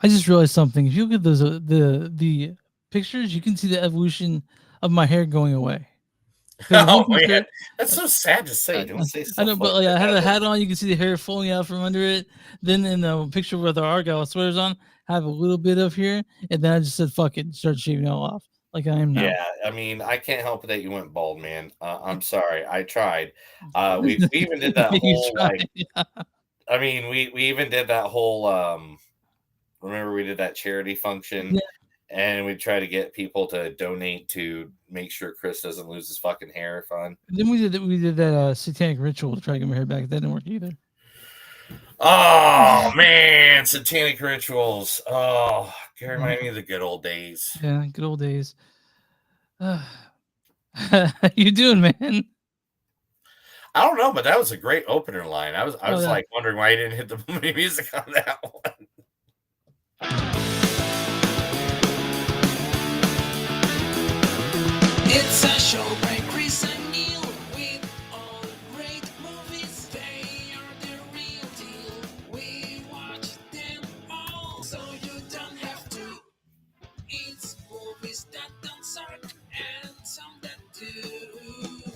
I just realized something. If you look at those the pictures, you can see the evolution of my hair going away. Because one Oh man, picture, that's uh, so sad to say. Don't say I stuff know, but like like, I had that. a hat on. You can see the hair falling out from under it. Then in the picture with the Argyle sweaters on, I have a little bit of here, and then I just said, "Fuck it," start shaving it all off, like I am now. Yeah, I mean, I can't help it that you went bald, man. I'm sorry. I tried. We even did that You whole try. like. I mean, we even did that whole. Remember, we did that charity function, Yeah. and we try to get people to donate to make sure Chris doesn't lose his fucking hair. Fun. Then we did that satanic ritual to try to get my hair back. That didn't work either. Oh man, satanic rituals. Oh, can remind me of the good old days. Yeah, good old days. How you doing, man? I don't know, but that was a great opener line. I Oh was yeah. like wondering why you didn't hit the movie music on that one. It's a show by Chris and Neil with all great movies. They are the real deal. We watch them all, so you don't have to. It's movies that don't suck and some that do.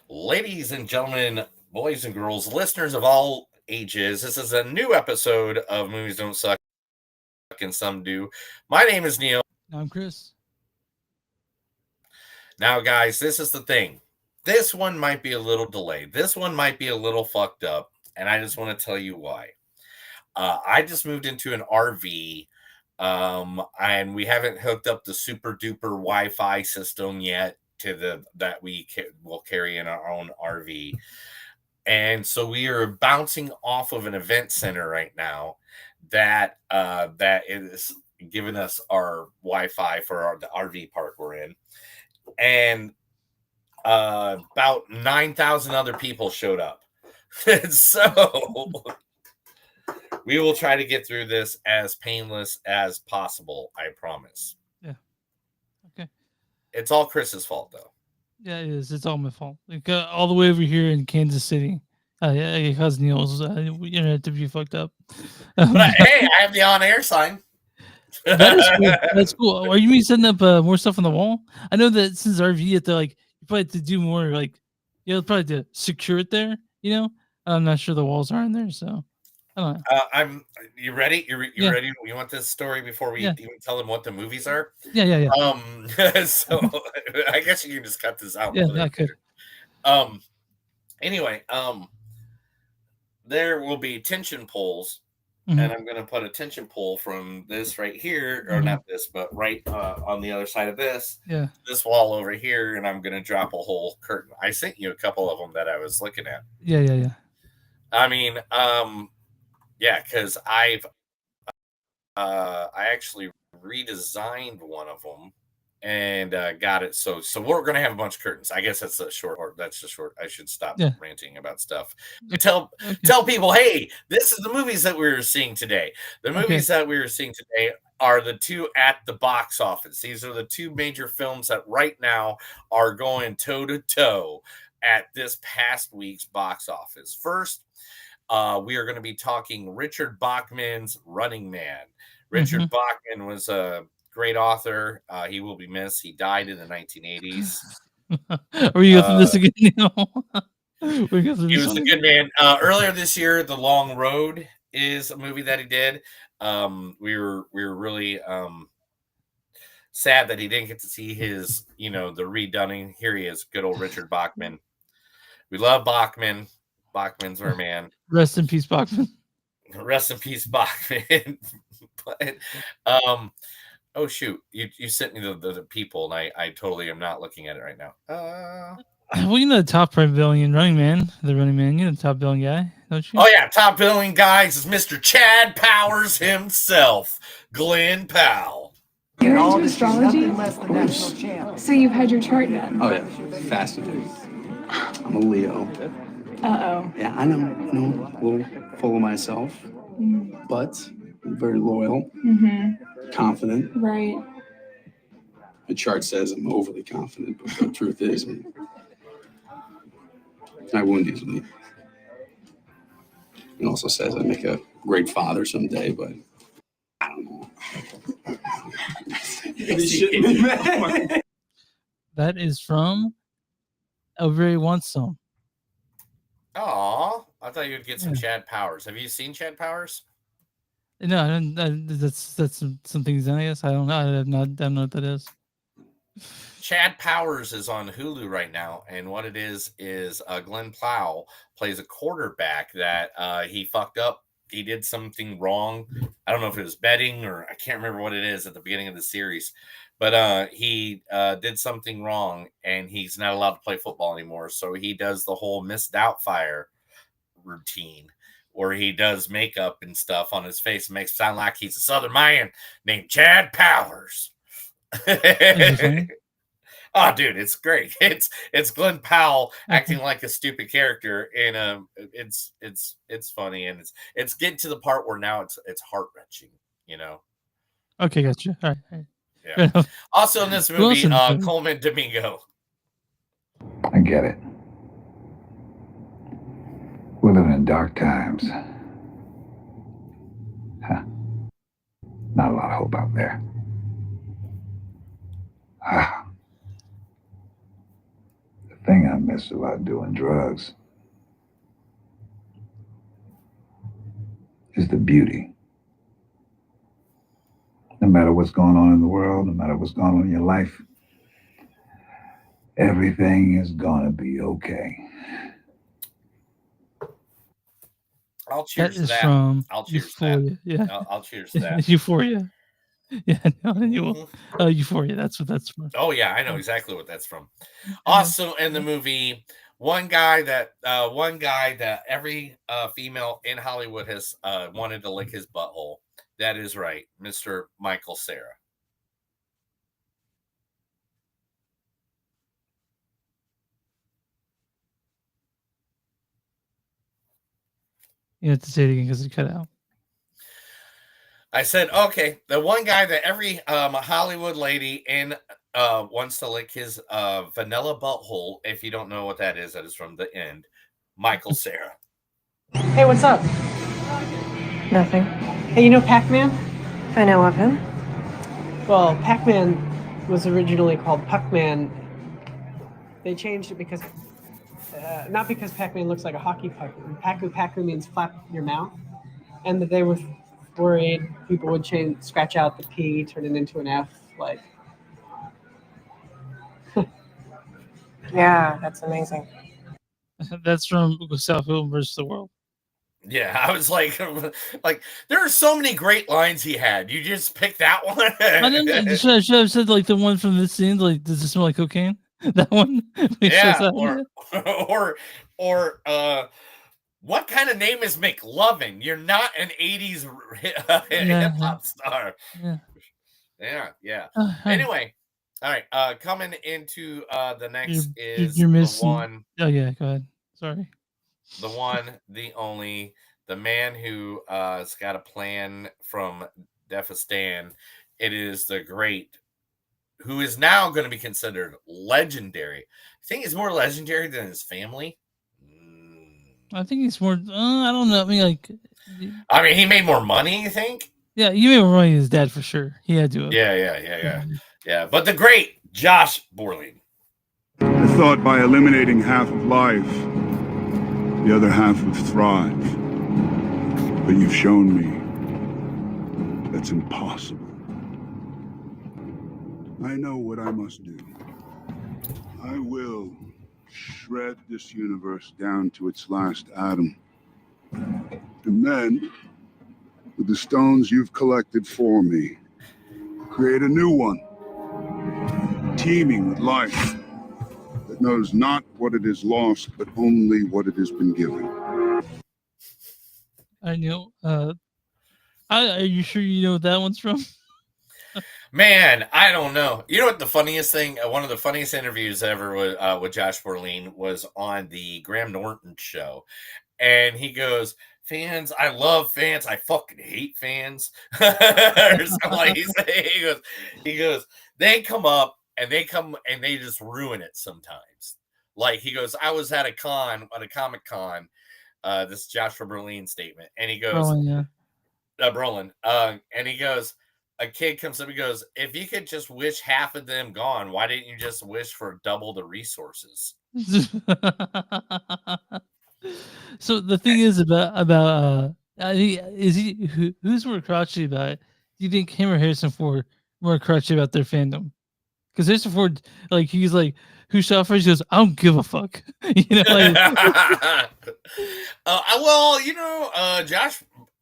Ladies and gentlemen, boys and girls, listeners of all ages, this is a new episode of Movies Don't Suck and Some Do. My name is Neil. I'm Chris. Now, guys, this is the thing. This one might be a little delayed. This one might be a little fucked up, and I just want to tell you why. I just moved into an RV, and we haven't hooked up the super duper Wi-Fi system yet to the that we will carry in our own RV. And so we are bouncing off of an event center right now that is giving us our Wi-Fi for the RV park we're in, and about 9,000 other people showed up. So we will try to get through this as painless as possible. I promise. Yeah. Okay. It's all Chris's fault, though. Yeah, it is. It's all my fault. Like, all the way over here in Kansas City. Yeah, because Neil's internet to be fucked up. But hey, I have the on-air sign. That is cool. That's cool. Are you mean setting up more stuff on the wall? I know that since RV, you have to like you probably have to do more like you know probably to secure it there. You know, I'm not sure the walls are in there, so I don't know. I'm. You ready? You Yeah, ready? You want this story before we yeah, even tell them what the movies are? yeah, yeah, yeah, Um. So I guess you can just cut this out and yeah. put it I in could. later. Um. Anyway. There will be tension poles, Hmm. and I'm going to put a tension pole from this right here, or Hmm. not this, but right on the other side of Yeah, this wall over here, and I'm going to drop a whole curtain. I sent you a couple of them that I was looking at. yeah, yeah, yeah. I mean, yeah, because I actually redesigned one of them and got it. So we're gonna have a bunch of curtains. I guess that's a short. Or that's just short. I should stop Yeah. ranting about stuff. Tell Okay. tell people, hey, this is the movies that we were seeing today. The Okay. movies that we were seeing today are the two at the box office. These are the two major films that right now are going toe to toe at this past week's box office. First, we are going to be talking Richard Bachman's Running Man. Hmm. Richard Bachman was a great author. He will be missed. He died in the 1980s. Are you go through Uh, this again, Neil? We go through he this was a one good again. man. Earlier this year, The Long Road is a movie that he did. We were really sad that he didn't get to see his, the redunning. Here he is, good old Richard Bachman. We love Bachman. Bachman's our man. Rest in peace, Bachman. Rest in peace, Bachman. But oh shoot, you sent me the people, and I totally am not looking at it right now. Well, you know the top billion running man, the running man. You know the top billion guy, don't you? Oh yeah, top billing guys is Mr. Chad Powers himself, Glenn Powell. You're into astrology? So you've had your chart done? Oh yeah, fascinating. I'm a Leo. Uh-oh. Yeah, I know, a little full of myself, but I'm very loyal, confident. Right. The chart says I'm overly confident, but the truth is, I wound easily. It also says I make a great father someday, but That is from Everybody Wants Some. Oh, I thought you'd get some Yeah. Chad Powers. Have you seen Chad Powers? No, that's some things. I guess I don't know. I don't know what that is. Chad Powers is on Hulu right now, and what it is Glenn Powell plays a quarterback that he fucked up. He did something wrong. I don't know if it was betting or I can't remember what it is at the beginning of the series, but he did something wrong, and he's not allowed to play football anymore. So he does the whole Miss Doubtfire routine, where he does makeup and stuff on his face, and makes it sound like he's a Southern man named Chad Powers. Oh, dude, it's great. It's Glenn Powell acting like a stupid character, and it's funny, and it's getting to the part where now it's heart wrenching, you know. Okay, gotcha. All right. Yeah. Also in this Who else movie, in the movie? Coleman Domingo. I get it. We're living in dark times. Huh. Not a lot of hope out there. Ah. The thing I miss about doing drugs is the beauty. No matter what's going on in the world, no matter what's going on in your life, everything is gonna be okay. I'll cheers That is that. from I'll cheers Euphoria. that. Yeah. I'll cheers that. Euphoria. Yeah, no, you will. Mhm. Euphoria. That's what that's from. Oh yeah, I know exactly what that's from. Also in the movie, one guy that every female in Hollywood has wanted to lick his butthole. That is right, Mr. Michael Cera. You have to say it again because it cut out. I said, okay, the one guy that every Hollywood lady in wants to lick his vanilla butthole. If you don't know what that is from The End. Michael Cera. Hey, what's up? Nothing. Hey, you know Pac-Man? I know of him. Well, Pac-Man was originally called Puck-Man. They changed it because, not because Pac-Man looks like a hockey puck. Pacu means flap your mouth. And that they were worried people would scratch out the P, turn it into an F, like. Yeah, that's amazing. That's from Southfield versus the World. Yeah, I was like there are so many great lines he had. You just picked that one. I didn't. Should I have said like the one from this scene? Like, does it smell like cocaine? That one. Yeah, or what kind of name is McLovin? You're not an 80s hip hop star. Yeah. Anyway, all right. Coming into the next is you're the missing. one. Oh yeah, go ahead. Sorry. The one, the only, the man who has got a plan from Defistan. It is the great, who is now going to be considered legendary. I think he's more legendary than his family. I think he's more. I don't know. I mean, he made more money. You think? Yeah, you made more money than his dad for sure. He had to. Yeah. But the great Josh Brolin. I thought by eliminating half of life, the other half would thrive. But you've shown me that's impossible. I know what I must do. I will shred this universe down to its last atom. And then, with the stones you've collected for me, create a new one, teeming with life, that knows not what it has lost, but only what it has been given. I know. Are you sure you know what that one's from? Man, I don't know. You know what the funniest thing? One of the funniest interviews ever with Josh Brolin was on the Graham Norton show, and he goes, "Fans, I love fans. I fucking hate fans." Or something like he goes, they come up and they just ruin it sometimes. Like he goes, I was at a Comic Con. This is Joshua Brolin statement, and he goes, Brolin, Brolin, and he goes, a kid comes up and goes, "If you could just wish half of them gone, why didn't you just wish for double the resources?" So the thing is about I think is who's more crotchety about it? Do you think him or Harrison Ford more crotchety about their fandom? Because Harrison Ford, like he's like, who shot first? He goes, I don't give a fuck. You know, like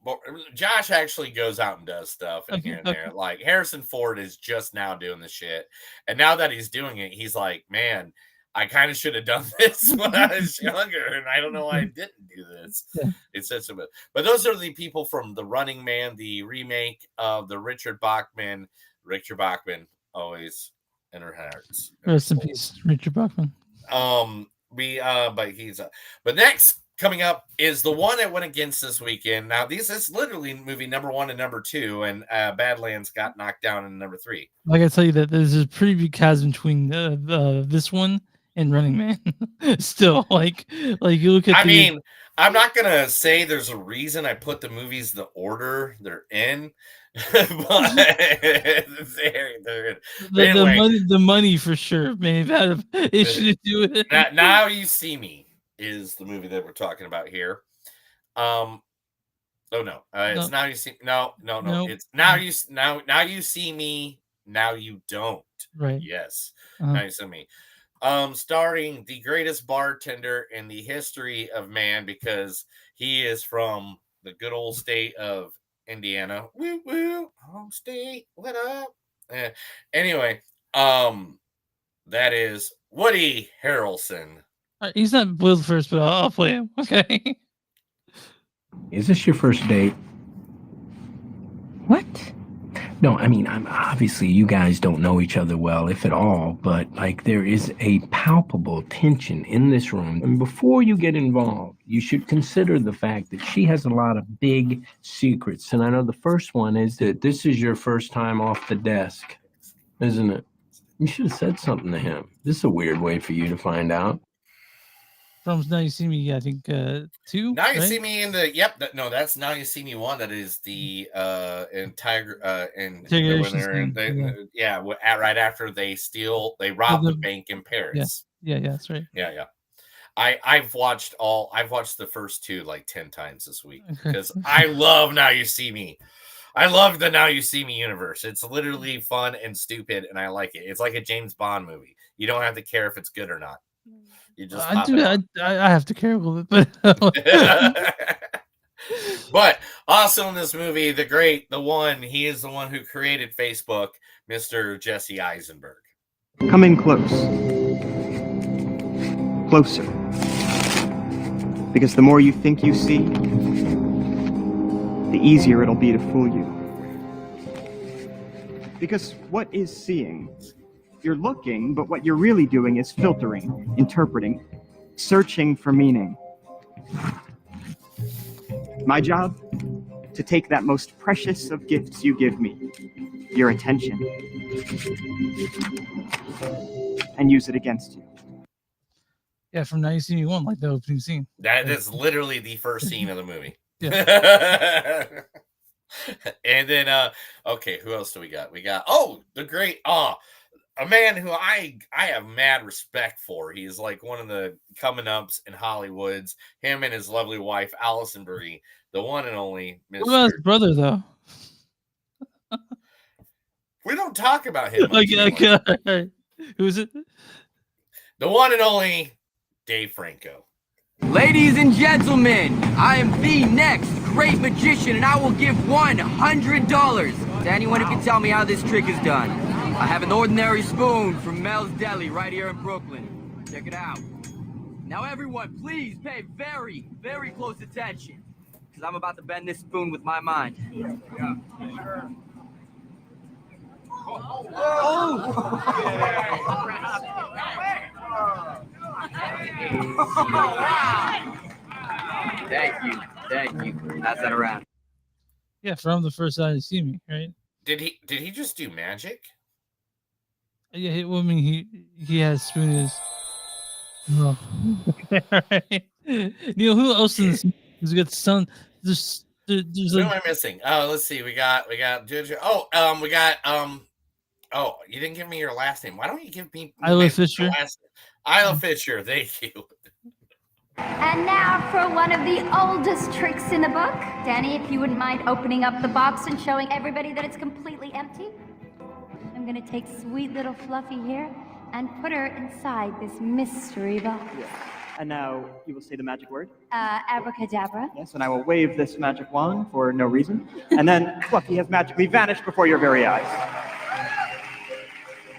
Well, Josh actually goes out and does stuff and here and Okay. there. Like Harrison Ford is just now doing the shit, and now that he's doing it, he's like, man, I kind of should have done this when I was younger, and I don't know why I didn't do this. Yeah. It's such a but those are the people from The Running Man, the remake of the Richard Bachman, always in our hearts. Rest in peace, Richard Bachman. But next coming up is the one that went against this weekend. Now, this is literally movie number 1 and number 2, and Badlands got knocked down in number 3. I gotta tell you that there's a pretty big chasm between this one and Running Man. Still, like you look at. I'm not gonna say there's a reason I put the movies the order they're in, but the money for sure may have had an issue to do with it. Now You See Me is the movie that we're talking about here. It's Now You See. No. Nope. It's Now You See Me. Now You Don't. Right. Yes. Uh-huh. Now You See Me. Starring the greatest bartender in the history of man, because he is from the good old state of Indiana. Woo woo, home state, what up? Anyway, that is Woody Harrelson. He's not billed first, but I'll play him. Okay. Is this your first date? What? No, I mean, I'm obviously you guys don't know each other well, if at all, but like there is a palpable tension in this room. And before you get involved, you should consider the fact that she has a lot of big secrets. And I know the first one is that this is your first time off the desk, isn't it? You should have said something to him. This is a weird way for you to find out. From Now You See Me, I think 2. Now You See Me in the that's Now You See Me 1. That is the right after they rob the bank in Paris. Yeah, that's right. Yeah. I've watched the first 2 like 10 times this week because I love Now You See Me. I love the Now You See Me universe. It's literally fun and stupid, and I like it. It's like a James Bond movie. You don't have to care if it's good or not. You just I have to care a little bit, but but also in this movie, he is the one who created Facebook, Mr. Jesse Eisenberg. Come in close. Closer. Because the more you think you see, the easier it'll be to fool you. Because what is seeing? You're looking, but what you're really doing is filtering, interpreting, searching for meaning. My job? To take that most precious of gifts you give me, your attention, and use it against you. Yeah, from Now You See Me 1, like the opening scene. That is literally the first scene of the movie. Yeah. And then, okay, who else do we got? We got, the great, a man who I have mad respect for. He's like one of the coming ups in Hollywoods. Him and his lovely wife, Allison Brie, the one and only Mr. What about his brother, though? We don't talk about him. Who is it? The one and only Dave Franco. Ladies and gentlemen, I am the next great magician, and I will give $100 to anyone who can tell me how this trick is done. I have an ordinary spoon from Mel's Deli right here in Brooklyn. Check it out. Now everyone, please pay very, very close attention, because I'm about to bend this spoon with my mind. Yeah. Thank you. Pass that around. Yeah, from the first Now You See Me, right? Did he just do magic? Yeah, he has spoons. Oh. Okay, all right. Neil, who else in this? Who's got son? There's There's Who am like I missing? Oh, let's see. We got Jojo. Oh, we got Oh, you didn't give me your last name. Why don't you give me Isla your Fisher. last name? Isla Fisher. Thank you. And now for one of the oldest tricks in the book. Danny, if you wouldn't mind opening up the box and showing everybody that it's completely empty. I'm gonna take sweet little Fluffy here and put her inside this mystery box. And now you will say the magic word. Abracadabra. Yes, and I will wave this magic wand for no reason. And then Fluffy has magically vanished before your very eyes.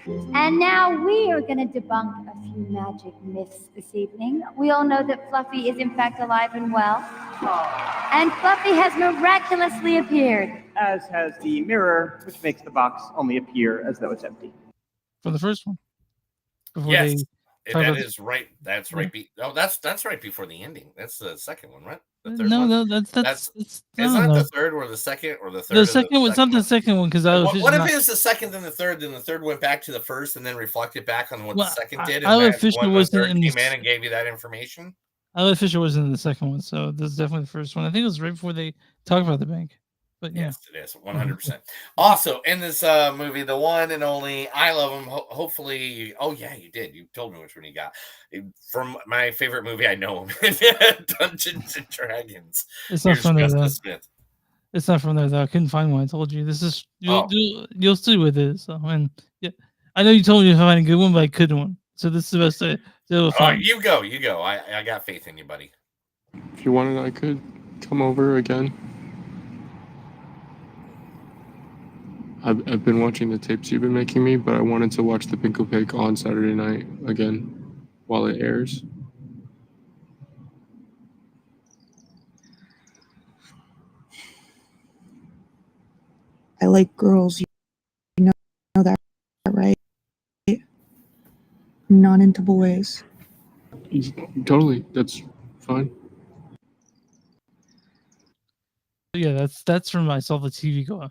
And now we are going to debunk a few magic myths this evening. We all know that Fluffy is in fact alive and well. And Fluffy has miraculously appeared. As has the mirror, which makes the box only appear as though it's empty. For the first one. Before Yes. they talk That about- is right. That's right. That's right before the ending. That's the second one, right? The third No, one? no, that's Isn't no, that no. the third or the second or the third? The or second one. It's not the second one because I was. What if it was the second and the third, then the third went back to the first and then reflected back on what the second did? Isla And Fisher when the wasn't third in came this- in and gave you that information. Isla Fisher wasn't in the second one, so this is definitely the first one. I think it was right before they talked about the bank. But yeah. Yes, it is 100%. Also, in this movie, the one and only, I love him. Hopefully, oh yeah, you did. You told me which one you got from my favorite movie. I know him, Dungeons and Dragons. It's not Here's from there though. Justice Smith. It's not from there though. I couldn't find one. I told you. This is you'll see what it is. So, and yeah, I know you told me to find a good one, but I couldn't one. So this is the best I Oh, find. you go. I got faith in you, buddy. If you wanted, I could come over again. I've been watching the tapes you've been making me, but I wanted to watch the Pinko Pig on Saturday night again while it airs. I like girls. You know that, right? I'm not into boys. Totally, that's fine. Yeah, that's from I saw the TV go.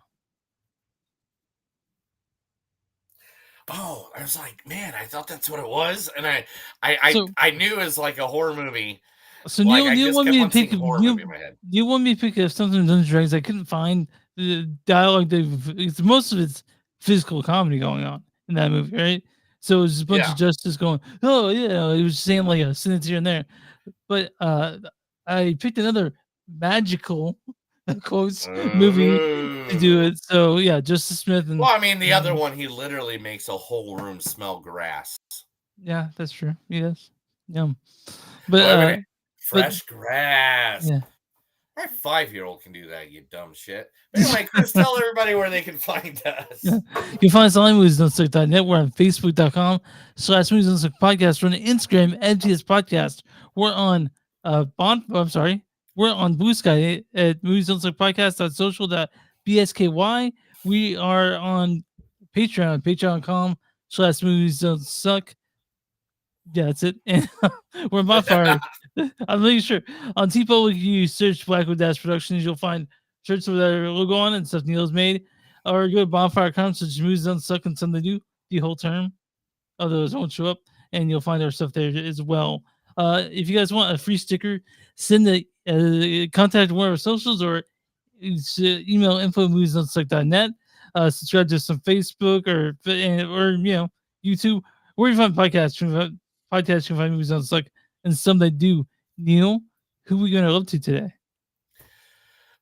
Oh, I was like, man, I thought that's what it was, and I knew it was like a horror movie. So Like, I Neil just wanted kept me on to pick. seeing horror Neil, movie in my head. Neil wanted me to pick something in Dungeons and Dragons. I couldn't find the dialogue. Most of it's physical comedy going on in that movie, right? So it was just a bunch of justice going, oh yeah, it was saying like a sentence here and there. But I picked another magical quotes movie to do it. So yeah, Justice Smith and Well, I mean, the other one, he literally makes a whole room smell grass. yeah, that's true. Yes, yum. But Wait a minute. Fresh grass. Yeah. My 5-year-old can do that, you dumb shit. Anyway, Chris, tell everybody where they can find us. Yeah. You can find us on moviesdon'tsuck.net. We're on Facebook.com/Movies Don't Suck Podcast. We're on Instagram, MTS Podcast. We're on we're on Blue Sky at Movies Don't Suck Podcast.social.bsky. We are on Patreon, patreon.com/Movies Don't Suck. Yeah, that's it. And we're on Bonfire. I'm making sure on T-Public you search Blackwood Dash Productions, you'll find shirts with our logo on it and stuff Neil's made. Or go to bonfire.com, search Movies Don't Suck and something to do the whole term. Others won't show up, and you'll find our stuff there as well. If you guys want a free sticker, send the contact one of our socials or email info@moviesdon'tsuck.net. Subscribe to some Facebook or YouTube. Where you find podcasts, you can find Movies Don't Suck and some that do. Neil, who are we going to love to today?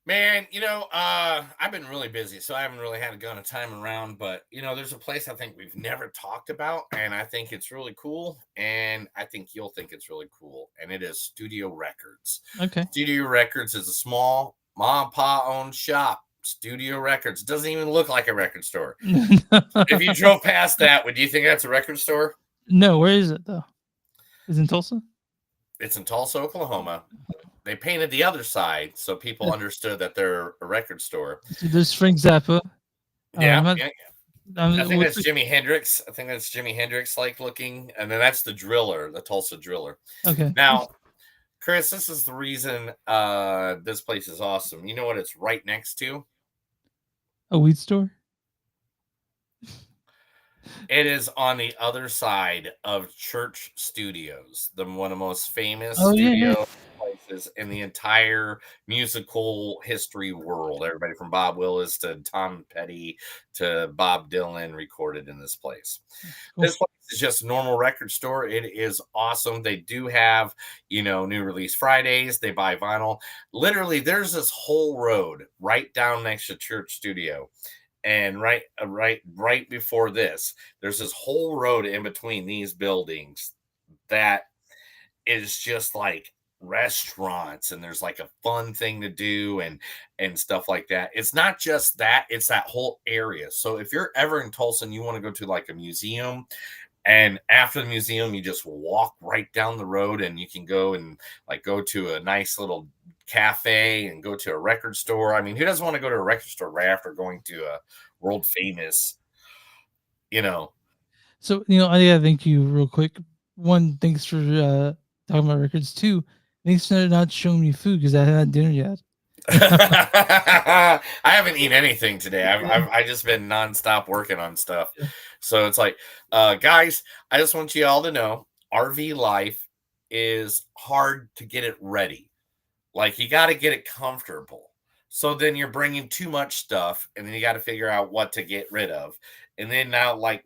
Man, I've been really busy, so I haven't really had a gun of time around. But there's a place I think we've never talked about, and I think it's really cool, and I think you'll think it's really cool. And it is Studio Records. Okay. Studio Records is a small mom and pa owned shop. Studio Records doesn't even look like a record store. If you drove past that, would you think that's a record store? No, where is it though? Is it in Tulsa? It's in Tulsa, Oklahoma. They painted the other side so people understood that they're a record store. So there's Frank Zappa. Yeah, I think that's Jimi Hendrix. I think that's Jimi Hendrix like looking, and then that's the Driller, the Tulsa Driller. Okay. Now, Chris, this is the reason this place is awesome. You know what it's right next to? A weed store? It is on the other side of Church Studios, one of the most famous Oh, studio yeah. places voices in the entire musical history world. Everybody from Bob Willis to Tom Petty to Bob Dylan recorded in this place. This place is just a normal record store. It is awesome. They do have, new release Fridays. They buy vinyl. Literally, there's this whole road right down next to Church Studio. And right before this, there's this whole road in between these buildings that is just like restaurants, and there's like a fun thing to do and stuff like that. It's not just that, it's that whole area. So if you're ever in Tulsa and you want to go to like a museum, and after the museum, you just walk right down the road and you can go and like go to a nice little cafe and go to a record store. I mean, who doesn't want to go to a record store right after going to a world famous, So, I gotta thank you real quick. One, thanks for talking about records. Two, thanks for not showing me food because I haven't had dinner yet. I haven't eaten anything today. I've just been nonstop working on stuff. So it's like, guys, I just want you all to know RV life is hard to get it ready. Like, you got to get it comfortable. So then you're bringing too much stuff, and then you got to figure out what to get rid of. And then now I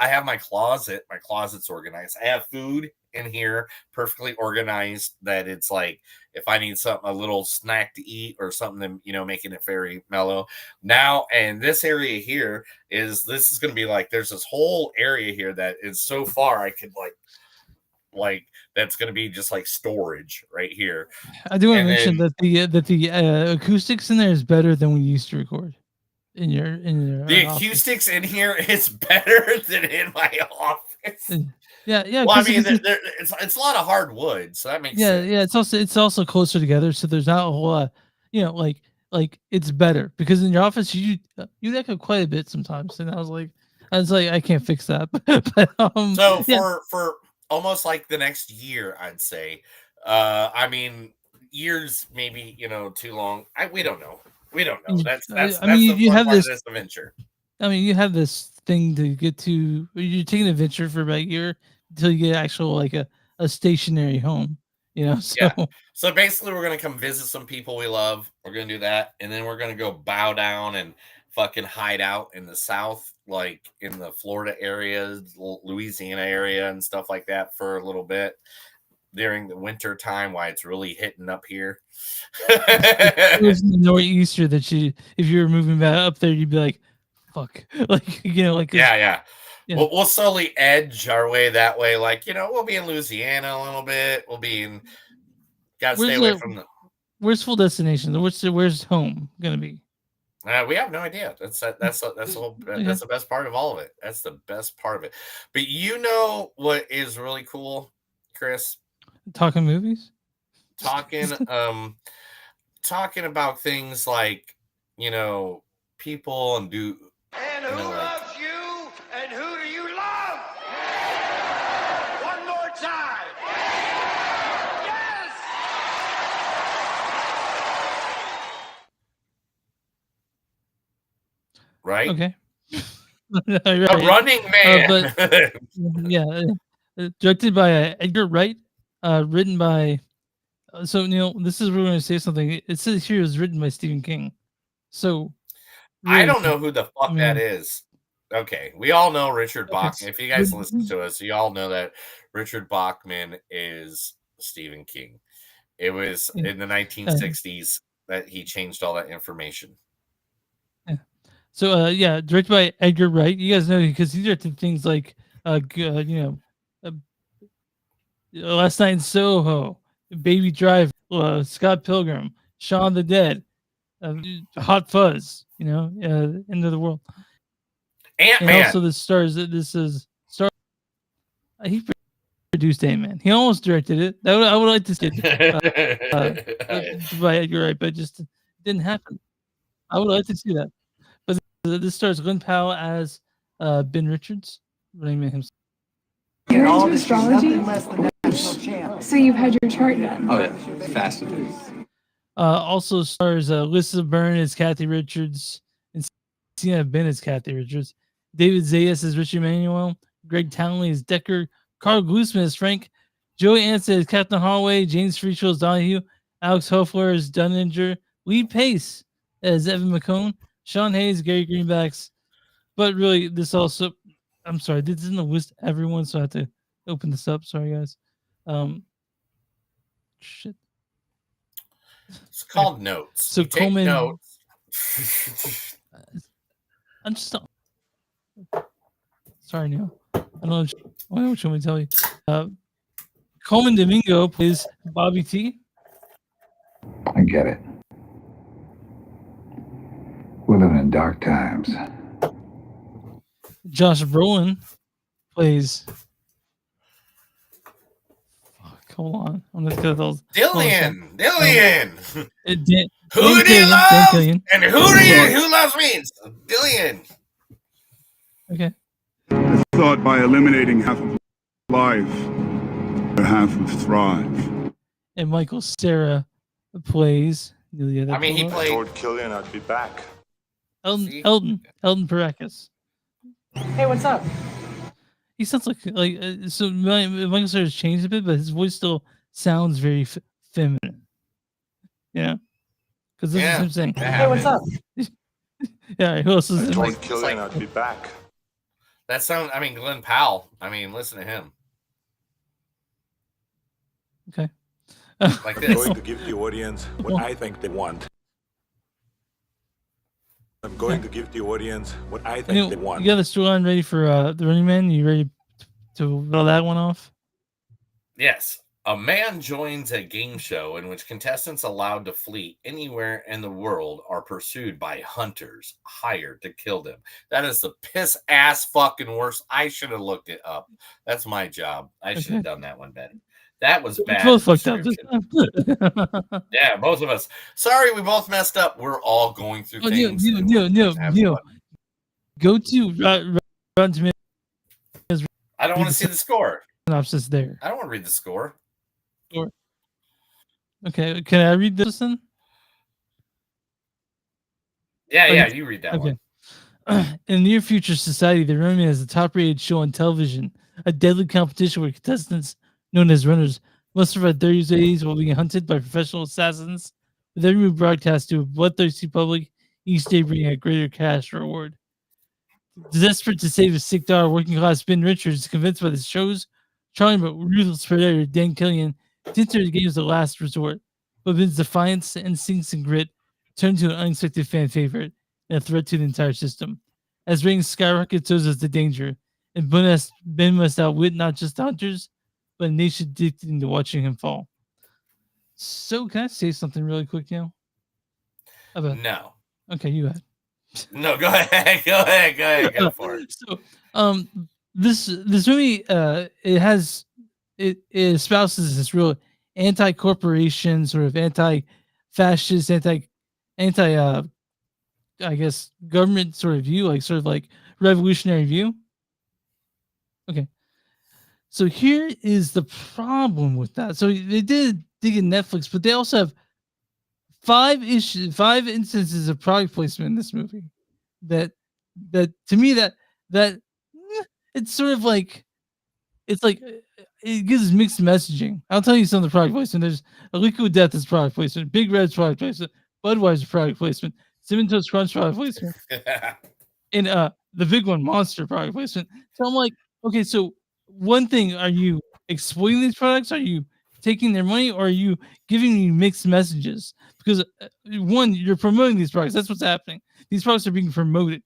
have my closet. My closet's organized. I have food in here perfectly organized that it's like, if I need something, a little snack to eat or something, making it very mellow. Now, and this area here this is going to be like, there's this whole area here that is so far I could like that's going to be just like storage right here. I do want to mention that the acoustics in there is better than we used to record in your the acoustics in here is better than in my office. Yeah. Well, I mean, it's a lot of hardwood, so that makes sense. Yeah. It's also closer together, so there's not a whole lot. Like it's better because in your office you echo quite a bit sometimes, and I was like, I can't fix that. But, so for almost like the next year, I'd say. I mean, years maybe too long. We don't know. That's you have this adventure. I mean, you have this thing to get to. You're taking an adventure for about a year until you get actual like a stationary home. So yeah. So basically, we're gonna come visit some people we love. We're gonna do that, and then we're gonna go bow down and fucking hide out in the South, like in the Florida area, Louisiana area, and stuff like that for a little bit during the winter time, while it's really hitting up here. It was in the nor'easter that if you were moving back up there, you'd be like, "Fuck!" Yeah. We'll slowly edge our way that way. Like we'll be in Louisiana a little bit. We'll be in. Gotta stay away from the. Where's full destination? Where's home gonna be? We have no idea. That's the best part of all of it. That's the best part of it. But what is really cool, Chris? Talking movies? Talking about things like, people and do. And who loves you? And who do you love? One more time. Yes! Right? Okay. Right. A running man. Directed by Edgar Wright, written by. So this is where we're going to say something. It says here it was written by Stephen King. So really, I don't know who the fuck that is. Okay, we all know Richard Bachman. If you guys listen to us, you all know that Richard Bachman is Stephen King. It was in the 1960s that he changed all that information. So directed by Edgar Wright. You guys know because he directed things like Last Night in Soho, Baby Driver, Scott Pilgrim, Shaun of the Dead, Hot Fuzz, End of the World. Ant-Man. And also he produced Ant-Man. He almost directed it. I would like to see it by Edgar Wright, but it just didn't happen. I would like to see that. But this stars Glenn Powell as Ben Richards, running man himself. You're into astrology? So you've had your chart done? Oh yeah, fascinating. Also stars Lisa Byrne as Kathy Richards and Sienna Ben as Kathy Richards. David Zayas as Richard Manuel. Greg Townley as Decker. Carl Glusman as Frank. Joey Anson as Captain Holloway, James Frechel as Donahue, Alex Hoffler as Dunninger, Lee Pace as Evan McCone, Sean Hayes, Gary Greenbacks. But really, this also, I'm sorry, this isn't a list of everyone, so I have to open this up. Sorry, guys. Shit. It's called notes. So You take Coleman, notes. I'm just sorry, Neil. I don't know what you want me to tell you. Coleman Domingo plays Bobby T. I get it. We're living in dark times. Josh Brolin plays. Fuck, hold on. I'm gonna get those. Dillian. Dan Who do Killian, you Dan love? Killian. And who loves me? Dillian. Okay. I thought by eliminating half of life, half would thrive. And Michael Cera plays. I mean, he played. Lord Killian, I'd be back. Elton Parakis. Hey, what's up? He sounds like so. Michael Cera's changed a bit, but his voice still sounds very feminine. Yeah, because this is him saying, Hey, what's up? Yeah, who else is Lord Killian, I'd be back. That sound. I mean, Glenn Powell. I mean, listen to him. Okay. Like I'm this. going to give the audience what I think they want. I'm going to give the audience what I think they want. You got the storyline ready for the Running Man? You ready to roll that one off? Yes. A man joins a game show in which contestants allowed to flee anywhere in the world are pursued by hunters hired to kill them. That is the piss ass fucking worst. I should have looked it up. That's my job. I should have done that one better. That was bad. Both fucked up. Yeah, both of us. Sorry, we both messed up. We're all going through things. Neil. Go to Rotten Tomatoes. I don't want to see the score. Synopsis there. I don't want to read the score. Okay, can I read this then? Yeah, you read that one. In the near future society, the Running Man is a top-rated show on television, a deadly competition where contestants known as runners must survive 30 days while being hunted by professional assassins, with every move broadcast to a bloodthirsty public, each day bringing a greater cash reward. Desperate to save his sick daughter, working-class Ben Richards is convinced by the show's charming but ruthless predator, Dan Killian, to enter the game as a last resort, but Ben's defiance, instincts, and grit turn to an unexpected fan favorite and a threat to the entire system. As ratings skyrocket, so does the danger, and Ben must outwit not just the hunters, but a nation addicted to watching him fall. So, can I say something really quick now? No. Okay, you go ahead. No, go ahead. Go for it. So, this movie, it espouses this real anti-corporation, sort of anti-fascist, I guess, government sort of view, like revolutionary view. Okay. So here is the problem with that. So they did dig in Netflix, but they also have 5 instances of product placement in this movie. That to me that it's sort of like it gives mixed messaging. I'll tell you some of the product placement. There's a Liquid Death is product placement, Big Red's product placement, Budweiser product placement, Cinnamon Toast Crunch product placement, and the big one, Monster product placement. So I'm like, okay, so one thing, are you exploiting these products? Are you taking their money, or are you giving me mixed messages? Because one, you're promoting these products. That's what's happening. These products are being promoted,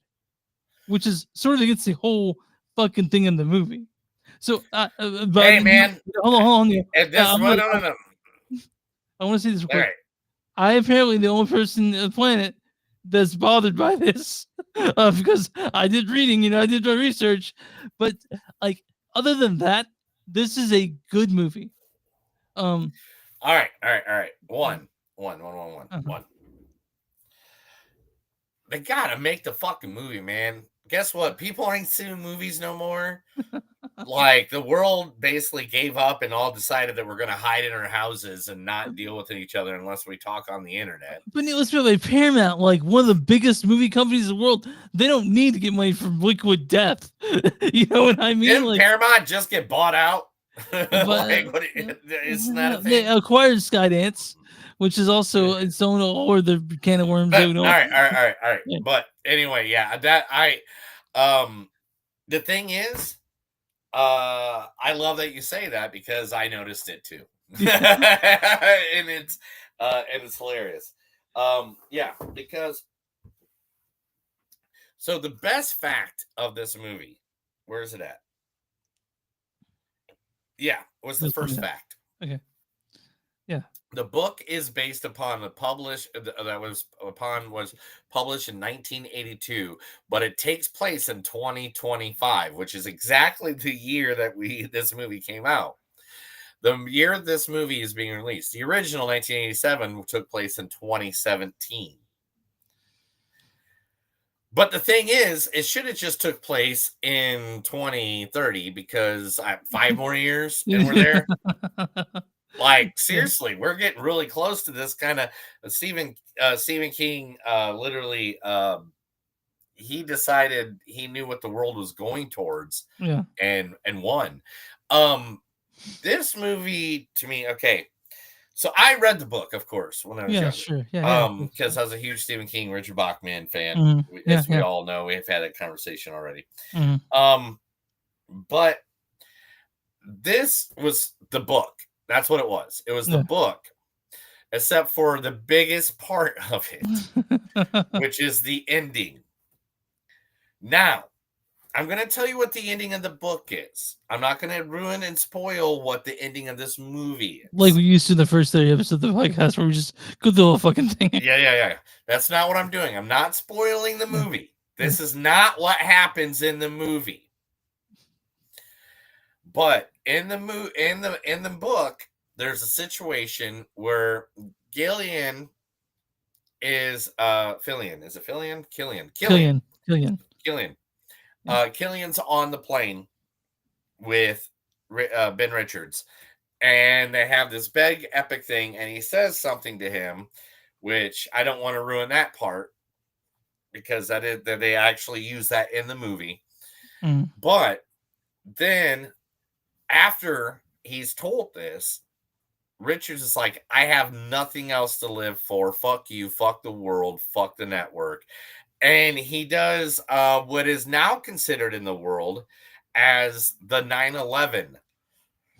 which is sort of against the whole fucking thing in the movie. So, hey man, hold on. No. I want to say this real quick. Right. I apparently the only person on the planet that's bothered by this because I did reading, I did my research, but like other than that, this is a good movie. All right. One. They gotta make the fucking movie, man. Guess what? People ain't seeing movies no more. Like the world basically gave up and all decided that we're gonna hide in our houses and not deal with each other unless we talk on the internet. But let's be like Paramount, like one of the biggest movie companies in the world, they don't need to get money from Liquid Death. You know what I mean? Didn't Paramount just get bought out? Like, it's not a They thing. acquired Skydance, which is also its own or the can of worms. But, that we all don't- right. Yeah. But anyway, yeah, the thing is, I love that you say that because I noticed it too. And it's hilarious. Yeah, because so the best fact of this movie, where is it at? Yeah, what's the first fact? Okay. Yeah. The book is based upon was published in 1982, but it takes place in 2025, which is exactly the year that this movie came out. The year this movie is being released. The original 1987 took place in 2017. But the thing is, it should have just took place in 2030 because 5 more years and we're there. Like, seriously, we're getting really close to this kind of Stephen King literally he decided he knew what the world was going towards. Yeah. And won. This movie to me, okay. So I read the book, of course, when I was Yeah, younger. sure. Yeah, Because I was a huge Stephen King, Richard Bachman fan. Mhm. As Yeah, we yeah. all know, we've had that conversation already. Mhm. But this was the book. That's what it was. It was the Yeah. book, except for the biggest part of it, which is the ending. Now, I'm going to tell you what the ending of the book is. I'm not going to ruin and spoil what the ending of this movie is. Like we used to in the first 30 episodes of the podcast where we just go through the whole fucking thing. Yeah. That's not what I'm doing. I'm not spoiling the movie. This is not what happens in the movie. But in the book, there's a situation where Gillian is Fillion. Is it Fillion? Killian. Killian's on the plane with Ben Richards, and they have this big epic thing, and he says something to him, which I don't want to ruin that part because that they actually use that in the movie. Mm. But then after he's told this, Richards is like, I have nothing else to live for. Fuck you. Fuck the world. Fuck the network. And he does what is now considered in the world as the 9/11.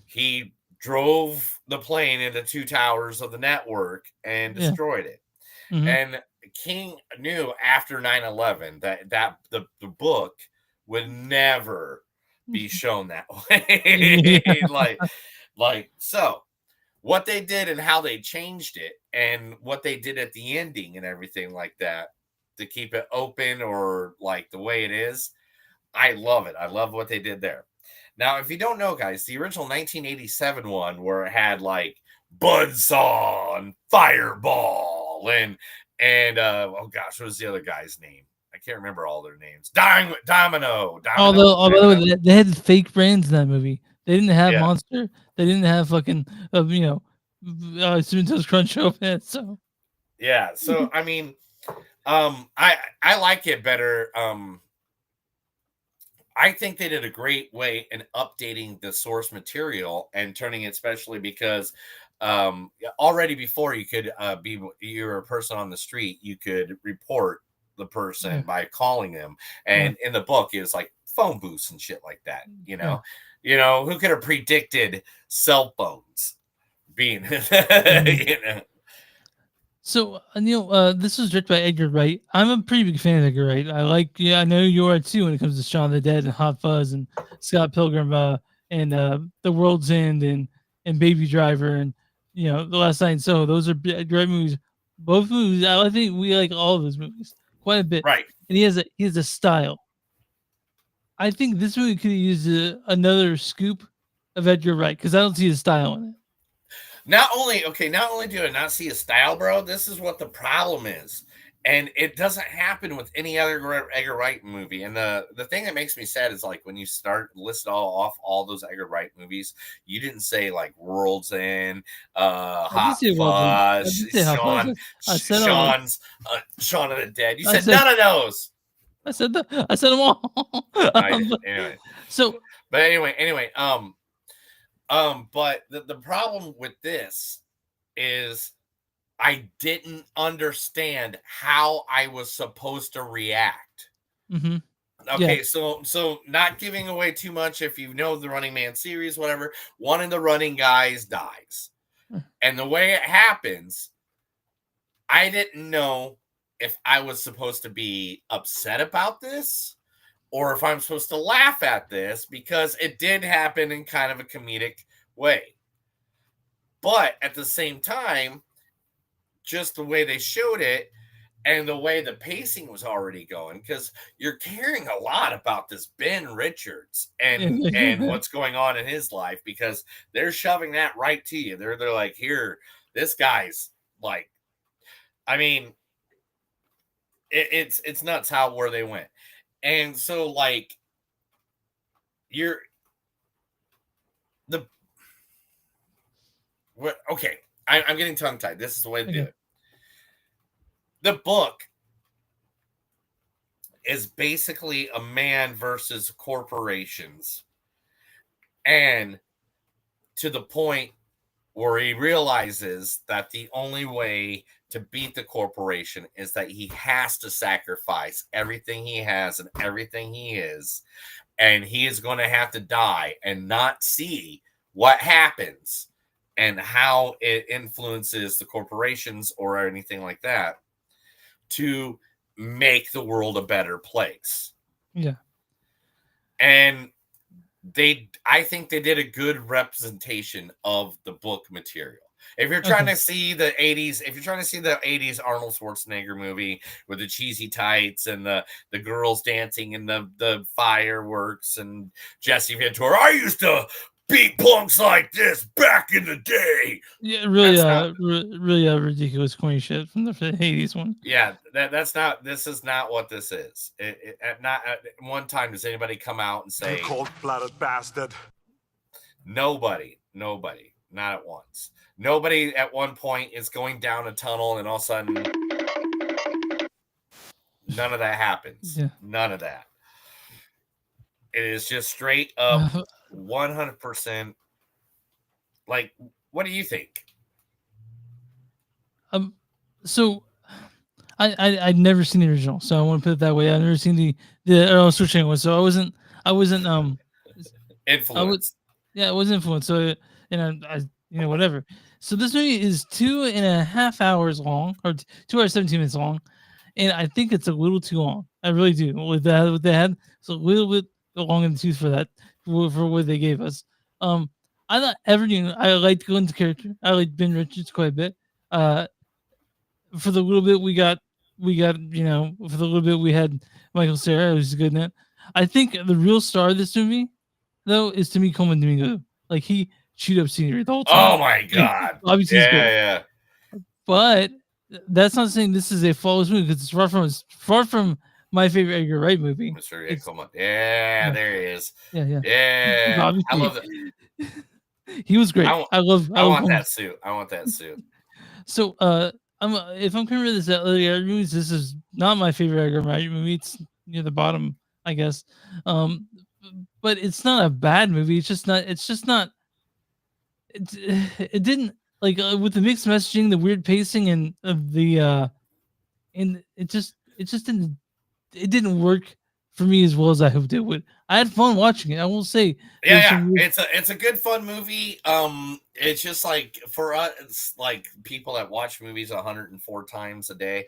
He drove the plane into 2 towers of the network and destroyed it. Mhm. And King knew after 9/11 that the book would never be shown that way. like so what they did and how they changed it and what they did at the ending and everything like that to keep it open or like the way it is, I love it. I love what they did there. Now, if you don't know, guys, the original 1987 one where it had like Buzzsaw and Fireball and oh gosh, what was the other guy's name? I can't remember all their names. Domino. Although they had fake brands in that movie. They didn't have Monster. They didn't have fucking Cinnamon Toast Crunch open. So yeah. So I mean, I like it better. I think they did a great way in updating the source material and turning it, especially because already before you could you're a person on the street, you could report the person by calling them, and in the book it was like phone booths and shit like that. You know, who could have predicted cell phones being you know. So, Neil, this was directed by Edgar Wright. I'm a pretty big fan of Edgar Wright. I know you are too when it comes to Shaun of the Dead and Hot Fuzz and Scott Pilgrim and The World's End and Baby Driver and The Last Night in Soho. Those are great movies. Both movies, I think we like all of those movies quite a bit. Right. And he has a style. I think this movie could have used another scoop of Edgar Wright because I don't see his style in it. Not only do I not see a style, bro, this is what the problem is. And it doesn't happen with any other Edgar Wright movie. And the thing that makes me sad is like when you start list all those Edgar Wright movies, you didn't say like World's End, Hot Fuzz, Shaun of the Dead. You said none of those. I said them all. Anyway. So but anyway, But the problem with this is I didn't understand how I was supposed to react. Mm-hmm. Okay, Yeah. so not giving away too much if you know the Running Man series, whatever, one of the running guys dies. And the way it happens, I didn't know if I was supposed to be upset about this or if I'm supposed to laugh at this because it did happen in kind of a comedic way. But at the same time, just the way they showed it and the way the pacing was already going, because you're caring a lot about this Ben Richards and what's going on in his life because they're shoving that right to you. They're like, here, this guy's like, I mean, it's nuts where they went. And so like okay, I'm getting tongue tied. This is the way to do it. The book is basically a man versus corporations. And to the point where he realizes that the only way to beat the corporation is that he has to sacrifice everything he has and everything he is. And he is going to have to die and not see what happens and how it influences the corporations or anything like that to make the world a better place. Yeah. And I think they did a good representation of the book material. If you're trying to see the 80s, if you're trying to see the 80s Arnold Schwarzenegger movie with the cheesy tights and the girls dancing and the fireworks and Jesse Ventura, I used to beat punks like this back in the day. Yeah, really ridiculous corny shit from the 80s one. Yeah, this is not what this is. Not at one time does anybody come out and say, cold-blooded bastard. Nobody, not at once. Nobody at one point is going down a tunnel and all of a sudden none of that happens. Yeah. None of that. It is just straight up 100%. Like, what do you think? So I'd never seen the original, so I want to put it that way. I've never seen the Arnold Schwarzenegger one, so I wasn't influenced. I was influenced. So I whatever. So this movie is 2.5 hours long, or 2 hours 17 minutes long, and I think it's a little too long. I really do. With what they had, it's a little bit long in the tooth for that, for what they gave us. I thought everything. I liked Glenn's character. I liked Ben Richards quite a bit. For the little bit we got, for the little bit we had Michael Cera, who's good in it. I think the real star of this movie, though, is to me Coleman Domingo. Like, he chewed up scenery the whole time. Oh my god! Obviously, yeah. But that's not saying this is a flawless movie because it's far from my favorite Edgar Wright movie. Mr. Coleman. Yeah, there he is. Yeah. I love it. He was great. I want that suit. So, if I'm comparing this to other movies, this is not my favorite Edgar Wright movie. It's near the bottom, I guess. But it's not a bad movie. It's just not. It didn't like with the mixed messaging, the weird pacing, and it just didn't work for me as well as I hoped it would. I had fun watching it. I will say. It's a good fun movie. It's just like for us, it's like people that watch movies 104 times a day.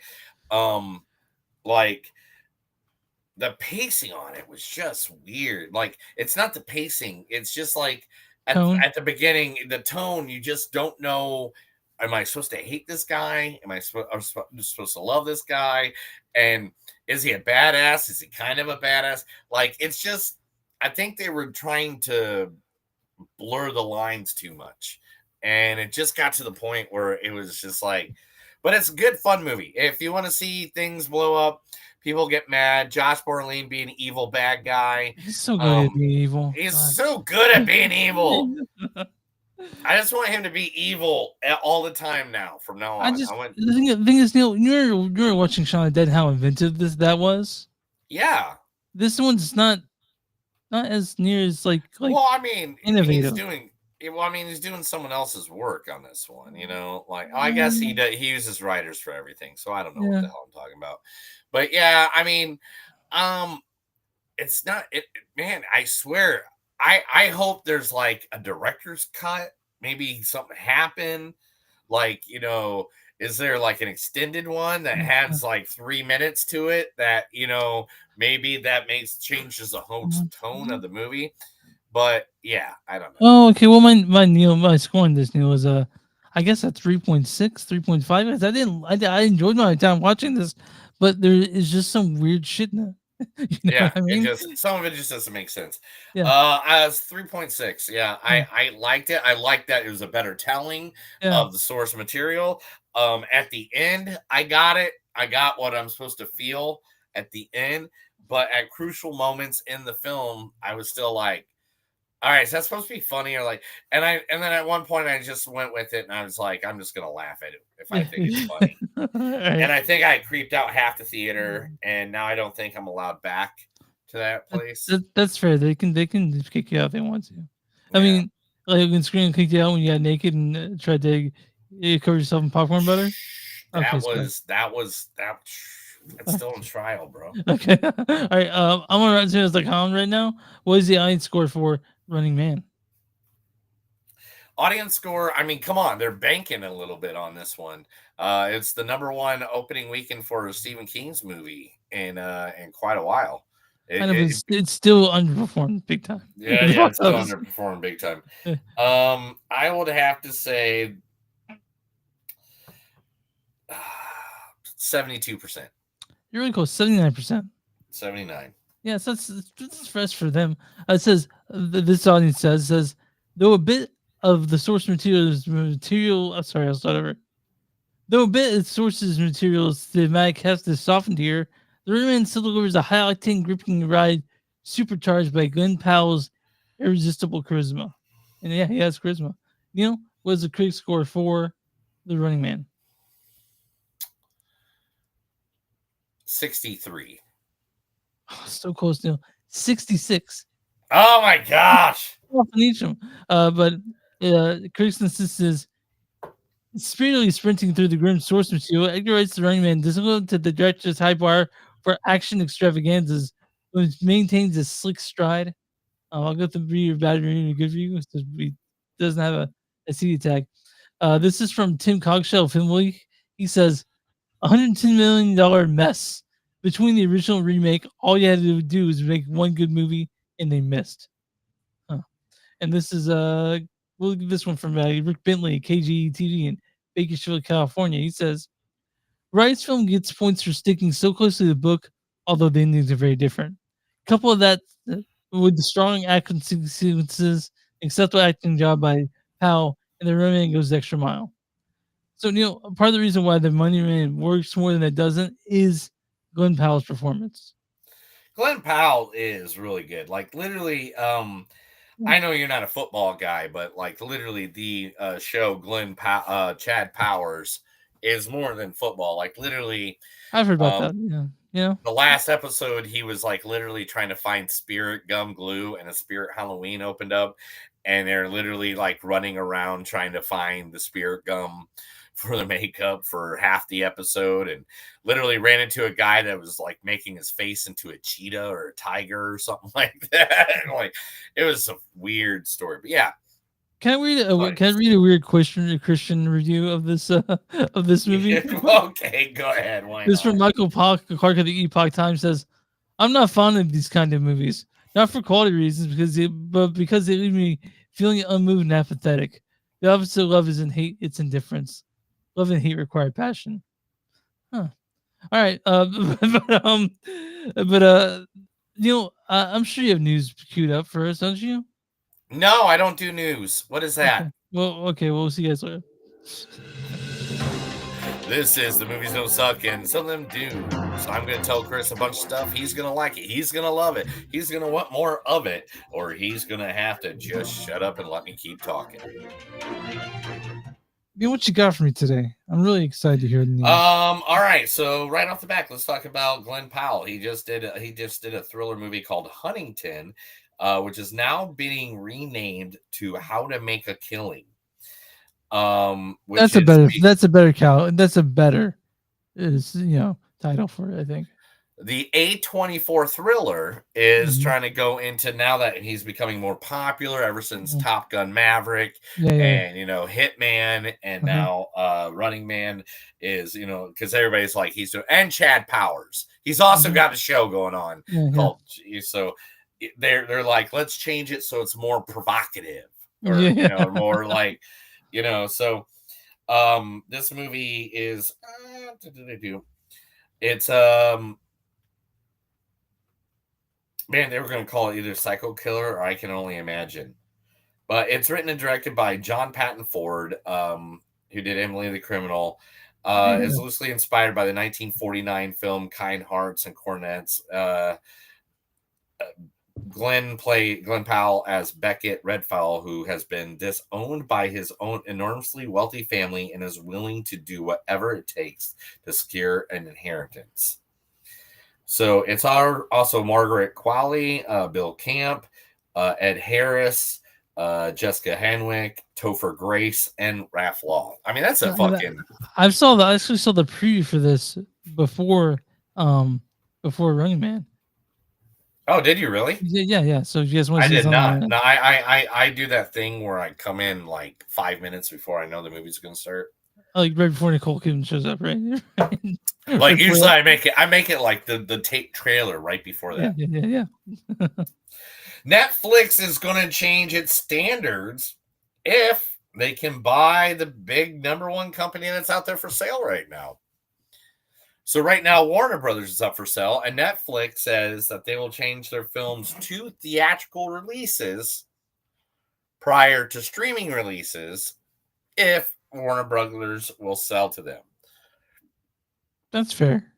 Like the pacing on it was just weird. Like it's not the pacing. It's just like at the beginning, the tone. You just don't know. Am I supposed to hate this guy? Am I supposed to love this guy? And is he a badass? Is he kind of a badass? Like, it's just, I think they were trying to blur the lines too much. And it just got to the point where it was just like, but it's a good, fun movie. If you want to see things blow up, people get mad. Josh Brolin being an evil bad guy. He's so good at being evil. He's so good at being evil. I just want him to be evil all the time now. From now on, the thing is, Neil, you were watching Shaun of the Dead. How inventive that was. Yeah, this one's not as near as like. Well, I mean, innovative. Well, I mean, he's doing someone else's work on this one, you know. Like, I guess he uses writers for everything, so I don't know what the hell I'm talking about. But yeah, I mean, it's not it. Man, I swear, I hope there's like a director's cut. Maybe something happened, like, you know. Is there like an extended one that has like 3 minutes to it that, you know, maybe that changes the whole tone of the movie? But yeah, I don't know. Oh, okay. Well, my score on this, Neil, is I guess a 3.6, 3.5. I enjoyed my time watching this, but there is just some weird shit in it. You know Yeah, what I mean? some of it just doesn't make sense. Yeah. I was 3.6. Yeah, I liked it. I liked that it was a better telling of the source material. At the end, I got it. I got what I'm supposed to feel at the end, but at crucial moments in the film, I was still like, all right, is that supposed to be funny? Or like, and then at one point I just went with it and I was like, I'm just gonna laugh at it if I think it's funny. And I think I creeped out half the theater, and now I don't think I'm allowed back to that place. That's fair. They can kick you out if they want to. I mean, like when Screen kicked you out when you got naked and tried to cover yourself in popcorn butter. That's still in trial, bro. Okay. All right. I'm on RottenTomatoes.com right now. What is the audience score for Running Man? Audience score, I mean, come on, they're banking a little bit on this one. It's the #1 opening weekend for a Stephen King's movie in quite a while. It's still underperformed big time. Yeah, it's still underperformed big time. I would have to say 72%. You're really close, 79%. 79. Yes, that's fresh for them. It says this audience says though a bit of the source material. Sorry, I'll start over. Though a bit of sources materials thematic has to softened here, the Rayman still delivers a high-octane, gripping ride, supercharged by Glenn Powell's irresistible charisma. And yeah, he has charisma. Neil, what is the critic score for The Running Man? 63. Oh, so close, Neil. 66. Oh my gosh! Off on each of them. But critics insist is speedily sprinting through the grim source material. Edgar Wright's The Running Man doesn't go to the director's high bar for action extravaganzas, but maintains a slick stride. I'll go to read your bad review, good review. It doesn't have a CD tag. This is from Tim Cogshell, Film Week. He says, $110 million mess. Between the original and remake, all you had to do was make one good movie, and they missed. And this is we'll give this one from Rick Bentley, KGTV in Bakersfield, California. He says, Wright's film gets points for sticking so close to the book, although the endings are very different. Couple of that with the strong action sequences, acceptable acting job by Powell, and the Running Man goes the extra mile. So, Neil, part of the reason why The Money Man works more than it doesn't is Glenn Powell's performance. Glenn Powell is really good. Like, literally, I know you're not a football guy, but like literally the show Chad Powers is more than football. Like, literally, I've heard about that. Yeah. The last episode, he was like literally trying to find spirit gum glue, and a Spirit Halloween opened up, and they're literally like running around trying to find the spirit gum for the makeup for half the episode, and literally ran into a guy that was like making his face into a cheetah or a tiger or something like that. Like, it was a weird story, but yeah. Can I read a weird Christian review of this movie? Okay, go ahead. Why this not? from Michael Clark of the Epoch Times says, I'm not fond of these kind of movies, not for quality reasons, but because they leave me feeling unmoved and apathetic. The opposite of love isn't hate, it's indifference. Love and hate require passion. Huh. All right. I'm sure you have news queued up for us, don't you? No, I don't do news. What is that? Okay. We'll see you guys later. This is The Movies Don't Suck, and some of them do. So I'm going to tell Chris a bunch of stuff. He's going to like it. He's going to love it. He's going to want more of it, or he's going to have to just shut up and let me keep talking. What you got for me today? I'm really excited to hear the news. All right. So right off the back, let's talk about Glenn Powell. He just did a thriller movie called Huntington. which is now being renamed to How to Make a Killing. Which That's a is better. That's a better That's a better, title for it. I think. The A24 thriller is Mhm. trying to go into, now that he's becoming more popular ever since Mhm. Top Gun Maverick Yeah. and Hitman, and Uh-huh. now Running Man is, because everybody's like he's doing, and Chad Powers. He's also Mhm. got a show going on Yeah. called, so they're like, let's change it so it's more provocative, or Yeah. more like, so this movie is it's man, they were going to call it either Psycho Killer or I Can Only Imagine. But it's written and directed by John Patton Ford, who did Emily the Criminal. It's loosely inspired by the 1949 film Kind Hearts and Cornets. Glenn Powell as Beckett Redfall, who has been disowned by his own enormously wealthy family and is willing to do whatever it takes to secure an inheritance. So it's also Margaret Qualley, Bill Camp, Ed Harris, Jessica Henwick, Topher Grace, and Raph Law. I mean, that's a fucking. I actually saw the preview for this before Running Man. Oh, did you really? Yeah. So if you guys want I to see did not. something, No, I do that thing where I come in like 5 minutes before I know the movie's going to start. like right before Nicole Kidman shows up, right? Like usually I make it like the tape trailer right before that. Yeah. Netflix is going to change its standards if they can buy the big number one company that's out there for sale right now. So right now, Warner Brothers is up for sale, and Netflix says that they will change their films to theatrical releases prior to streaming releases if Warner Brothers will sell to them. That's fair.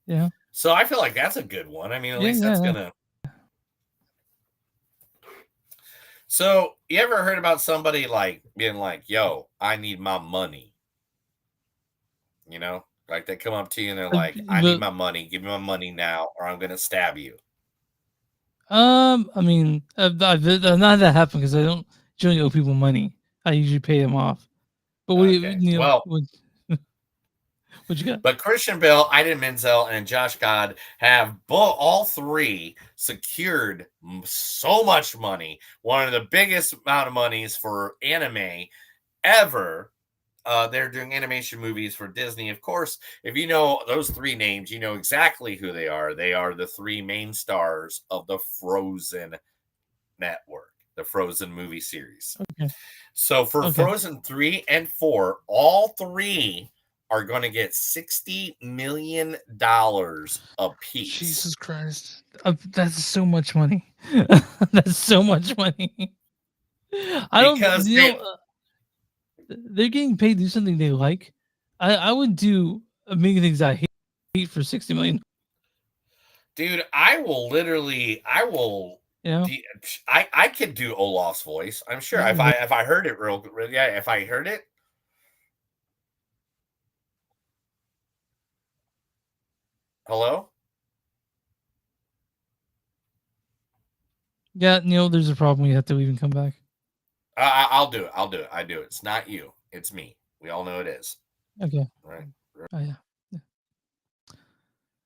Yeah. So I feel like that's a good one. I mean, at least that's going to... So you ever heard about somebody like being like, yo, I need my money? Like they come up to you and they're like, I need my money. Give me my money now or I'm going to stab you. I mean, I've not had that happen because I don't generally owe people money. I usually pay them off. But what you got? But Christian Bale, Idina Menzel, and Josh Gad have all three secured so much money. One of the biggest amount of monies for anime ever. They're doing animation movies for Disney. Of course, if you know those three names, you know exactly who they are. They are the three main stars of the Frozen network, the Frozen movie series. Okay. So for Frozen 3 and 4, all three are going to get $60 million a piece. Jesus Christ. That's so much money. That's so much money. They're getting paid to do something they like. I would do many things I hate for $60 million. Dude, I could do Olaf's voice. I'm sure if I heard it if I heard it. Hello? Yeah, Neil, there's a problem. You have to leave and come back. I'll do it. I do it. It's not you. It's me. We all know it is. Okay. Right. Oh, yeah.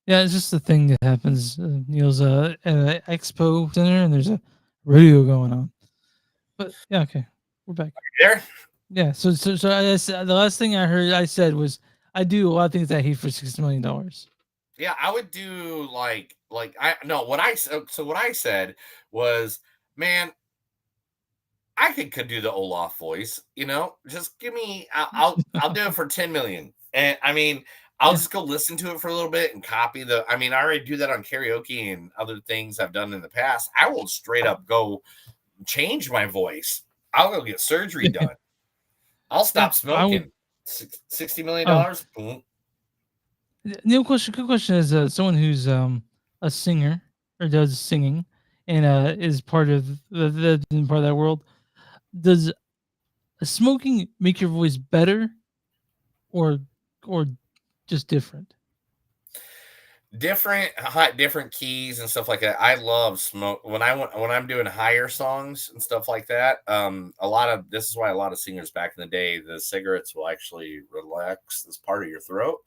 Yeah, it's just the thing that happens. Neil's at an expo center and there's a rodeo going on. But yeah, okay. We're back. There? Yeah, so I said, the last thing I said was I do a lot of things I hate for $60 million. Yeah, I would do what I said was, man, I could do the Olaf voice, just give me, I'll do it for 10 million. And I mean, I'll just go listen to it for a little bit and copy I already do that on karaoke and other things I've done in the past. I will straight up go change my voice. I'll go get surgery done. I'll stop smoking. $60 million. Boom. Neil, good question is someone who's a singer or does singing and is part of that world. Does smoking make your voice better or just different? different keys and stuff like that. I love smoke when I'm doing higher songs and stuff like that. This is why a lot of singers back in the day, the cigarettes will actually relax this part of your throat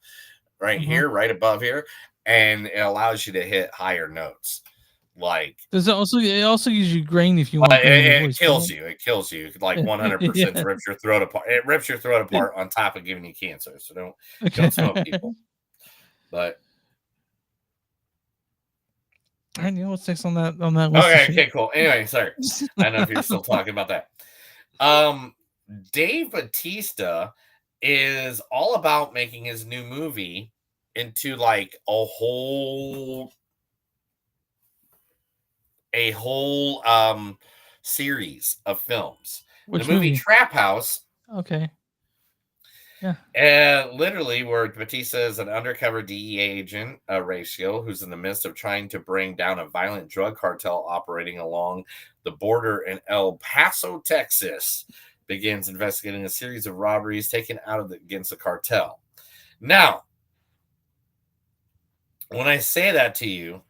right here, right above here, and it allows you to hit higher notes. Like, Does it also gives you grain if you want grain in your it voice, kills right? you. It kills you like 100%. Yeah. Rips your throat apart. It rips your throat apart on top of giving you cancer. So don't Okay. smoke, people. But All right, what's next on that list? of okay, shit? cool. Anyway, sorry. I don't know if you're still talking about that. Dave Bautista is all about making his new movie into like a whole series of films. Which the movie movie? Trap House. Okay. Yeah. Literally, where Batista is an undercover DEA agent, Ratio, who's in the midst of trying to bring down a violent drug cartel operating along the border in El Paso, Texas, begins investigating a series of robberies taken out against the cartel. Now, when I say that to you,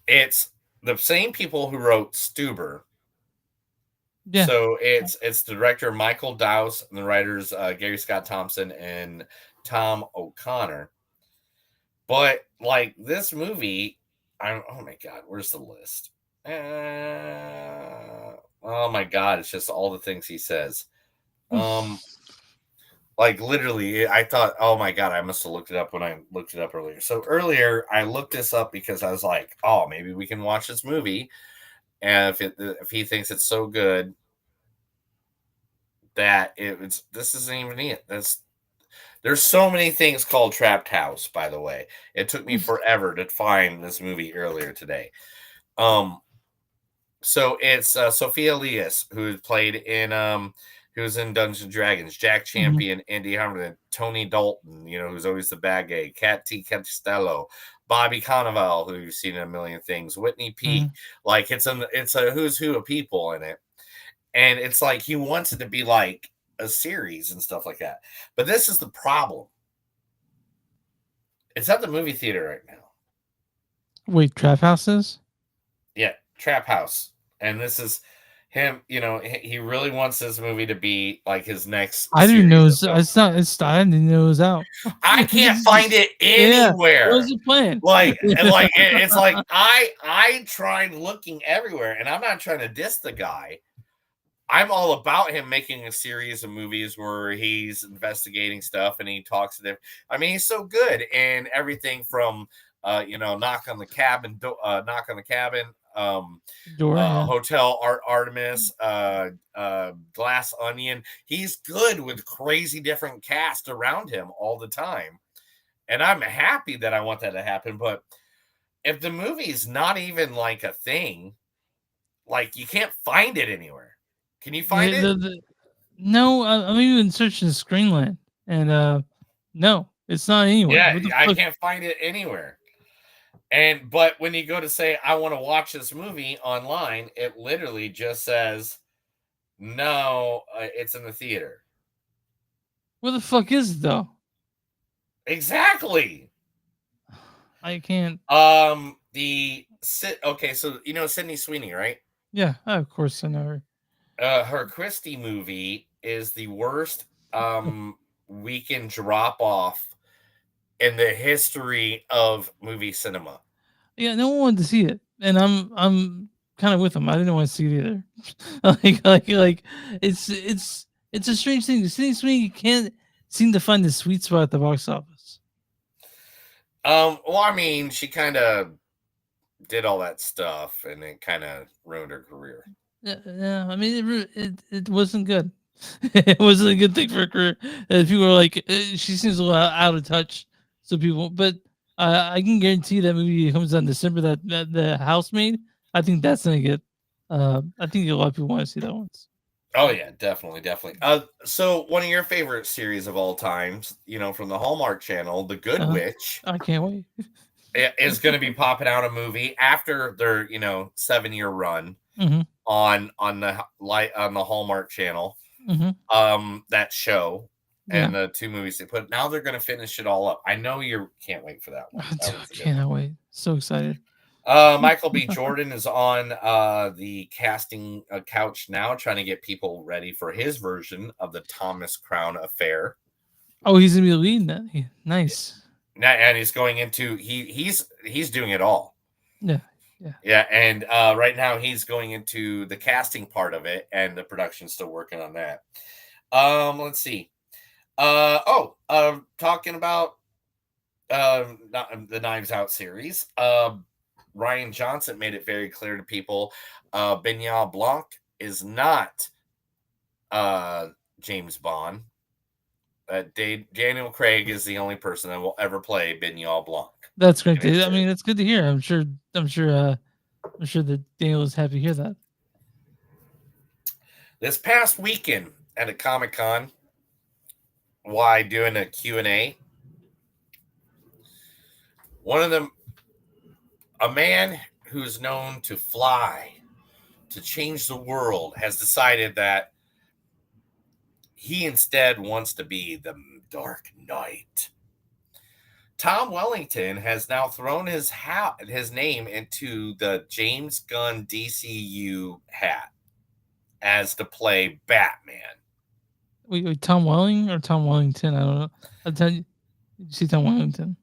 it's the same people who wrote Stuber. Yeah. So it's the director Michael Dowse and the writers Gary Scott Thompson and Tom O'Connor. But like this movie, oh my god, where's the list? Oh my god, it's just all the things he says. Like literally, I thought, oh my god, I must have looked it up when I looked it up earlier. So earlier, I looked this up because I was like, oh, maybe we can watch this movie. And if he thinks it's so good that this isn't even it. There's so many things called Trapped House, by the way. It took me forever to find this movie earlier today. So it's Sophia Elias, who played in who's in Dungeons and Dragons, Jack Champion, Indy Harmon, Tony Dalton, who's always the bad guy, Kat T. Costello, Bobby Cannavale, who you've seen in a million things, Whitney Peak. Like it's a who's who of people in it. And it's like he wants it to be like a series and stuff like that. But this is the problem. It's at the movie theater right now. Wait, Trap Houses? Yeah, Trap House. And this is him, he really wants this movie to be like his next. I didn't know it's not. I didn't know it was out. I can't find it anywhere. Where's it playing? It's like I tried looking everywhere, and I'm not trying to diss the guy. I'm all about him making a series of movies where he's investigating stuff and he talks to them. I mean, he's so good in everything from Knock on the Cabin, Hotel Artemis, Glass Onion. He's good with crazy different cast around him all the time. And I'm happy that I want that to happen. But if the movie's not even like a thing, like you can't find it anywhere. Can you find it? No, I'm even searching Screenland, and no, it's not anywhere. Yeah, I can't find it anywhere. But when you go to say I want to watch this movie online, it literally just says no, it's in the theater. Where the fuck is it though? Exactly. I can't. Okay, so Sydney Sweeney, right? Yeah, of course I know her. Her Christie movie is the worst weekend drop off in the history of movie cinema. Yeah, no one wanted to see it, and I'm kind of with them. I didn't want to see it either. like it's a strange thing. Sydney Sweeney can't seem to find the sweet spot at the box office. Well, I mean, she kind of did all that stuff, and it kind of ruined her career. Yeah, I mean, it wasn't good. It wasn't a good thing for her career. People were like, she seems a little out of touch. So people, but I can guarantee that movie comes out in December. That the Housemaid, I think that's gonna get. I think a lot of people want to see that one. Oh yeah, definitely. So one of your favorite series of all times, from the Hallmark Channel, The Good Witch. I can't wait. Is going to be popping out a movie after their 7-year run. On the Hallmark Channel, that show, and the 2 movies they put. Now they're going to finish it all up. I know you can't wait for that one. That one's a good Cannot wait. So excited. Michael B. Jordan is on the casting couch now, trying to get people ready for his version of the Thomas Crown Affair. Oh, he's gonna be leading that. Nice. And he's going into he's doing it all. Yeah. Yeah, and right now he's going into the casting part of it, and the production's still working on that. Let's see. Talking about the Knives Out series. Ryan Johnson made it very clear to people Benoit Blanc is not James Bond. Daniel Craig is the only person that will ever play Benoit Blanc. That's great. I mean, that's good to hear. I'm sure that Daniel is happy to hear that. This past weekend at a Comic-Con, while doing a Q&A, one of them, a man who's known to fly, to change the world, has decided that he instead wants to be the Dark Knight. Tom Wellington has now thrown his name into the James Gunn DCU hat as to play Batman. Wait, Tom Welling or Tom Wellington? I don't know. I'll tell you. Did you see Tom Wellington?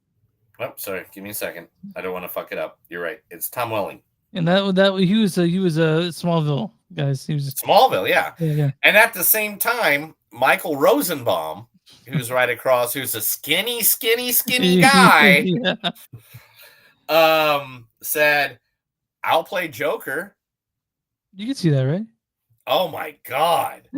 Oh, sorry. Give me a second. I don't want to fuck it up. You're right. It's Tom Welling. And that he was a Smallville, guys. He was Smallville, yeah. Yeah. And at the same time, Michael Rosenbaum, who's right across, who's a skinny guy, said, "I'll play Joker." You can see that, right? Oh my god!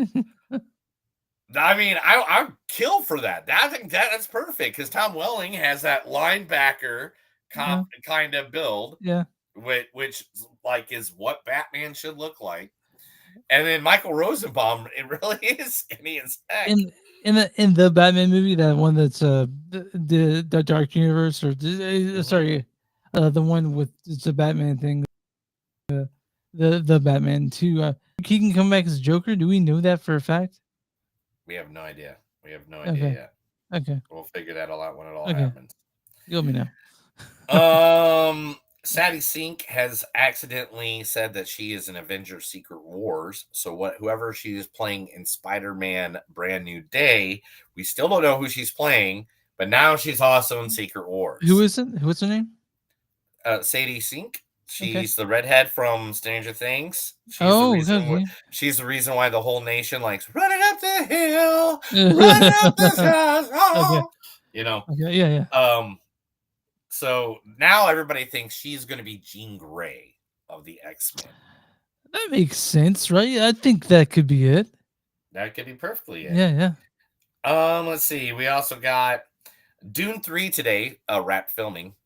I mean, I'm killed for that. I think that's perfect because Tom Welling has that linebacker kind of build, which like is what Batman should look like. And then Michael Rosenbaum, it really is skinny as heck. In the Batman movie, that one that's the Dark Universe, or the one with it's a Batman thing, the Batman 2. He can come back as Joker. Do we know that for a fact? We have no idea. Yet. Okay. We'll figure that all out when it all happens. You let me know. Sadie Sink has accidentally said that she is in Avengers Secret Wars. So whoever she is playing in Spider-Man Brand New Day, we still don't know who she's playing, but now she's also in Secret Wars. Who is it? What's her name? Sadie Sink. She's the redhead from Stranger Things. She's the reason why the whole nation likes running up the hill, running up the stairs. Oh. You know. Okay. Yeah. So now everybody thinks she's going to be Jean Grey of the X-Men. That makes sense, right? I think that could be it. That could be perfectly it. Yeah. Let's see. We also got Dune 3 today, wrapped filming.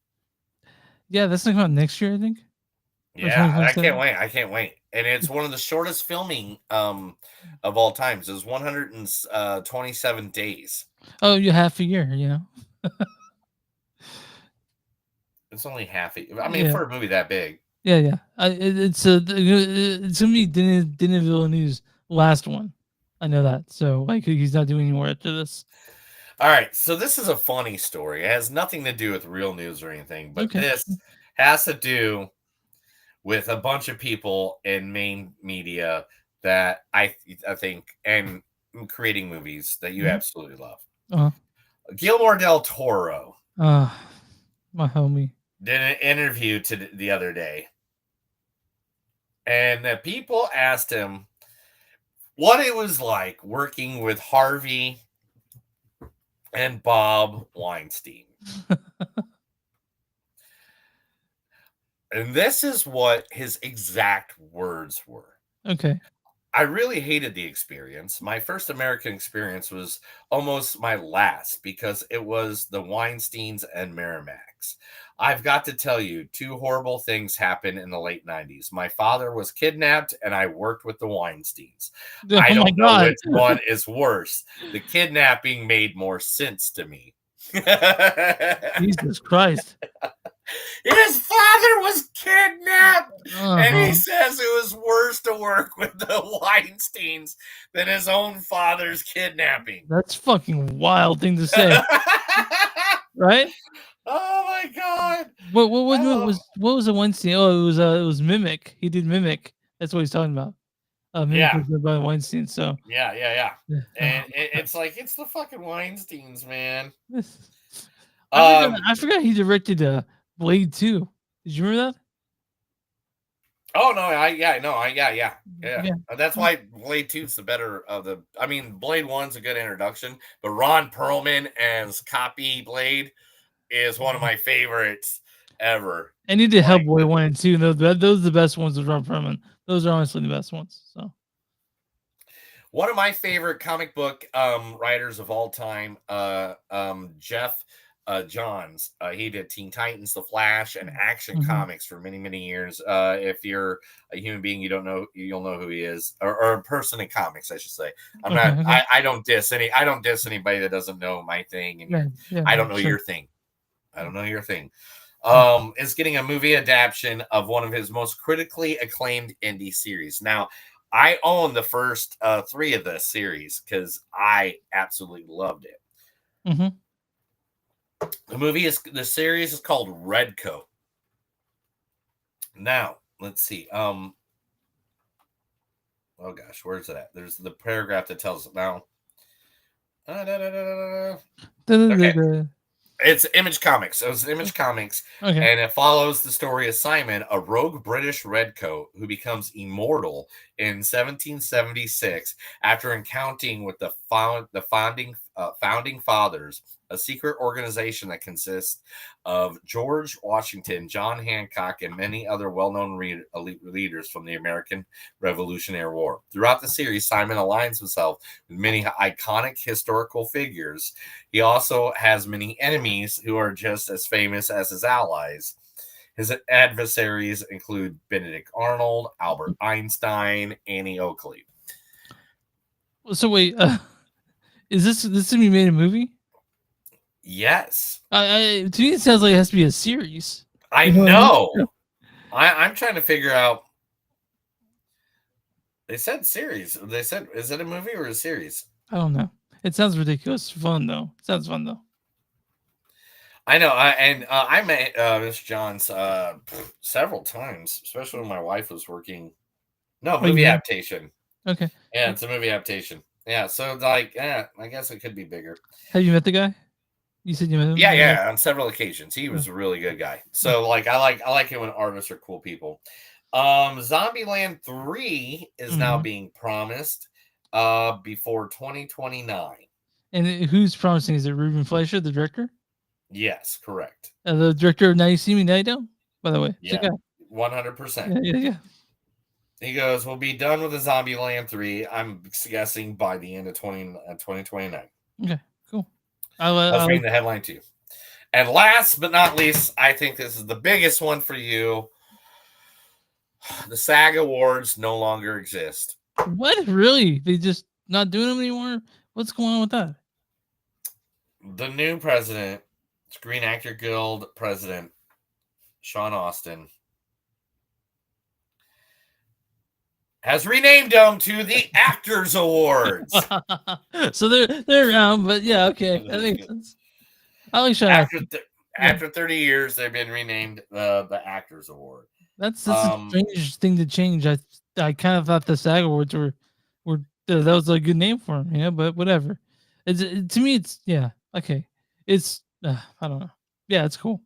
Yeah, that's going to come out next year, I think. Yeah, I can't wait. And it's one of the shortest filming of all times. It was 127 days. Oh, you half a year, you know. It's only half a year. I mean, for a movie that big. Yeah. It's gonna be Denis Villeneuve's last one. I know that. So like he's not doing any more after this. All right. So this is a funny story. It has nothing to do with real news or anything, but this has to do with a bunch of people in main media that I think and creating movies that you absolutely love. Guillermo del Toro. My homie. Did an interview the other day. And the people asked him what it was like working with Harvey and Bob Weinstein. And this is what his exact words were. Okay. I really hated the experience. My first American experience was almost my last because it was the Weinsteins and Miramax. I've got to tell you, 2 horrible things happened in the late 90s. My father was kidnapped and I worked with the Weinsteins. I don't know which one is worse. The kidnapping made more sense to me. Jesus Christ. His father was kidnapped, and he says it was worse to work with the Weinsteins than his own father's kidnapping. That's fucking wild thing to say, right? Oh my god! What was the Weinstein? Oh, it was Mimic. He did Mimic. That's what he's talking about. Mimic Yeah. was done by Weinstein. So Yeah. And it's like it's the fucking Weinsteins, man. I forgot he directed Blade 2. Did you remember that? Oh no, yeah. That's why Blade 2 is the better of the. I mean, Blade 1's a good introduction, but Ron Perlman as Copy Blade is one of my favorites ever. And he did Hellboy 1 and 2. Those are the best ones with Ron Perlman. Those are honestly the best ones. So one of my favorite comic book writers of all time, Jeff Johns. He did Teen Titans, The Flash, and Action Comics for many, many years. If you're a human being, you'll know who he is, or a person in comics, I should say. I don't diss anybody that doesn't know my thing, and I don't know your thing. I don't know your thing. Is getting a movie adaptation of one of his most critically acclaimed indie series. Now, I own the first 3 of this series because I absolutely loved it. Mm-hmm. The series is called Redcoat. Now, let's see. Oh gosh, where's it at? There's the paragraph that tells it now. Okay. It's Image Comics. So it's Image Comics. Okay. And it follows the story of Simon, a rogue British redcoat who becomes immortal in 1776 after encountering with the founding fathers, a secret organization that consists of George Washington, John Hancock, and many other well-known elite leaders from the American Revolutionary War. Throughout the series, Simon aligns himself with many iconic historical figures. He also has many enemies who are just as famous as his allies. His adversaries include Benedict Arnold, Albert Einstein, Annie Oakley. So wait, is this to be made a movie? Yes. To me, it sounds like it has to be a series. I know. I'm trying to figure out. They said series. They said, is it a movie or a series? I don't know. It sounds ridiculous. Fun though. It sounds fun though. I know. I met Mr. Johns several times, especially when my wife was working. No, movie adaptation. Okay. Yeah, it's a movie adaptation. Yeah, so like, I guess it could be bigger. Have you met the guy? You said you met him? Yeah, on several occasions. He was a really good guy. So like, I like it when artists are cool people. Zombieland 3 is now being promised before 2029. And who's promising? Is it Ruben Fleischer, the director? Yes, correct. The director of Now You See Me, Now You Don't? By the way. Yeah, 100%. Yeah. He goes, we'll be done with the Zombieland 3, I'm guessing, by the end of 2029. Okay, cool. Let's read the headline to you. And last but not least, I think this is the biggest one for you. The SAG Awards no longer exist. What? Really? They just not doing them anymore? What's going on with that? The new president, Screen Actor Guild president, Sean Austin, has renamed them to the Actors Awards. So they're around, but yeah, okay, that makes sense. I like Sean. After 30 years, they've been renamed the Actors Award. That's a strange thing to change. I kind of thought the SAG Awards were that was a good name for them, but whatever. To me, it's okay. It's I don't know. Yeah, it's cool.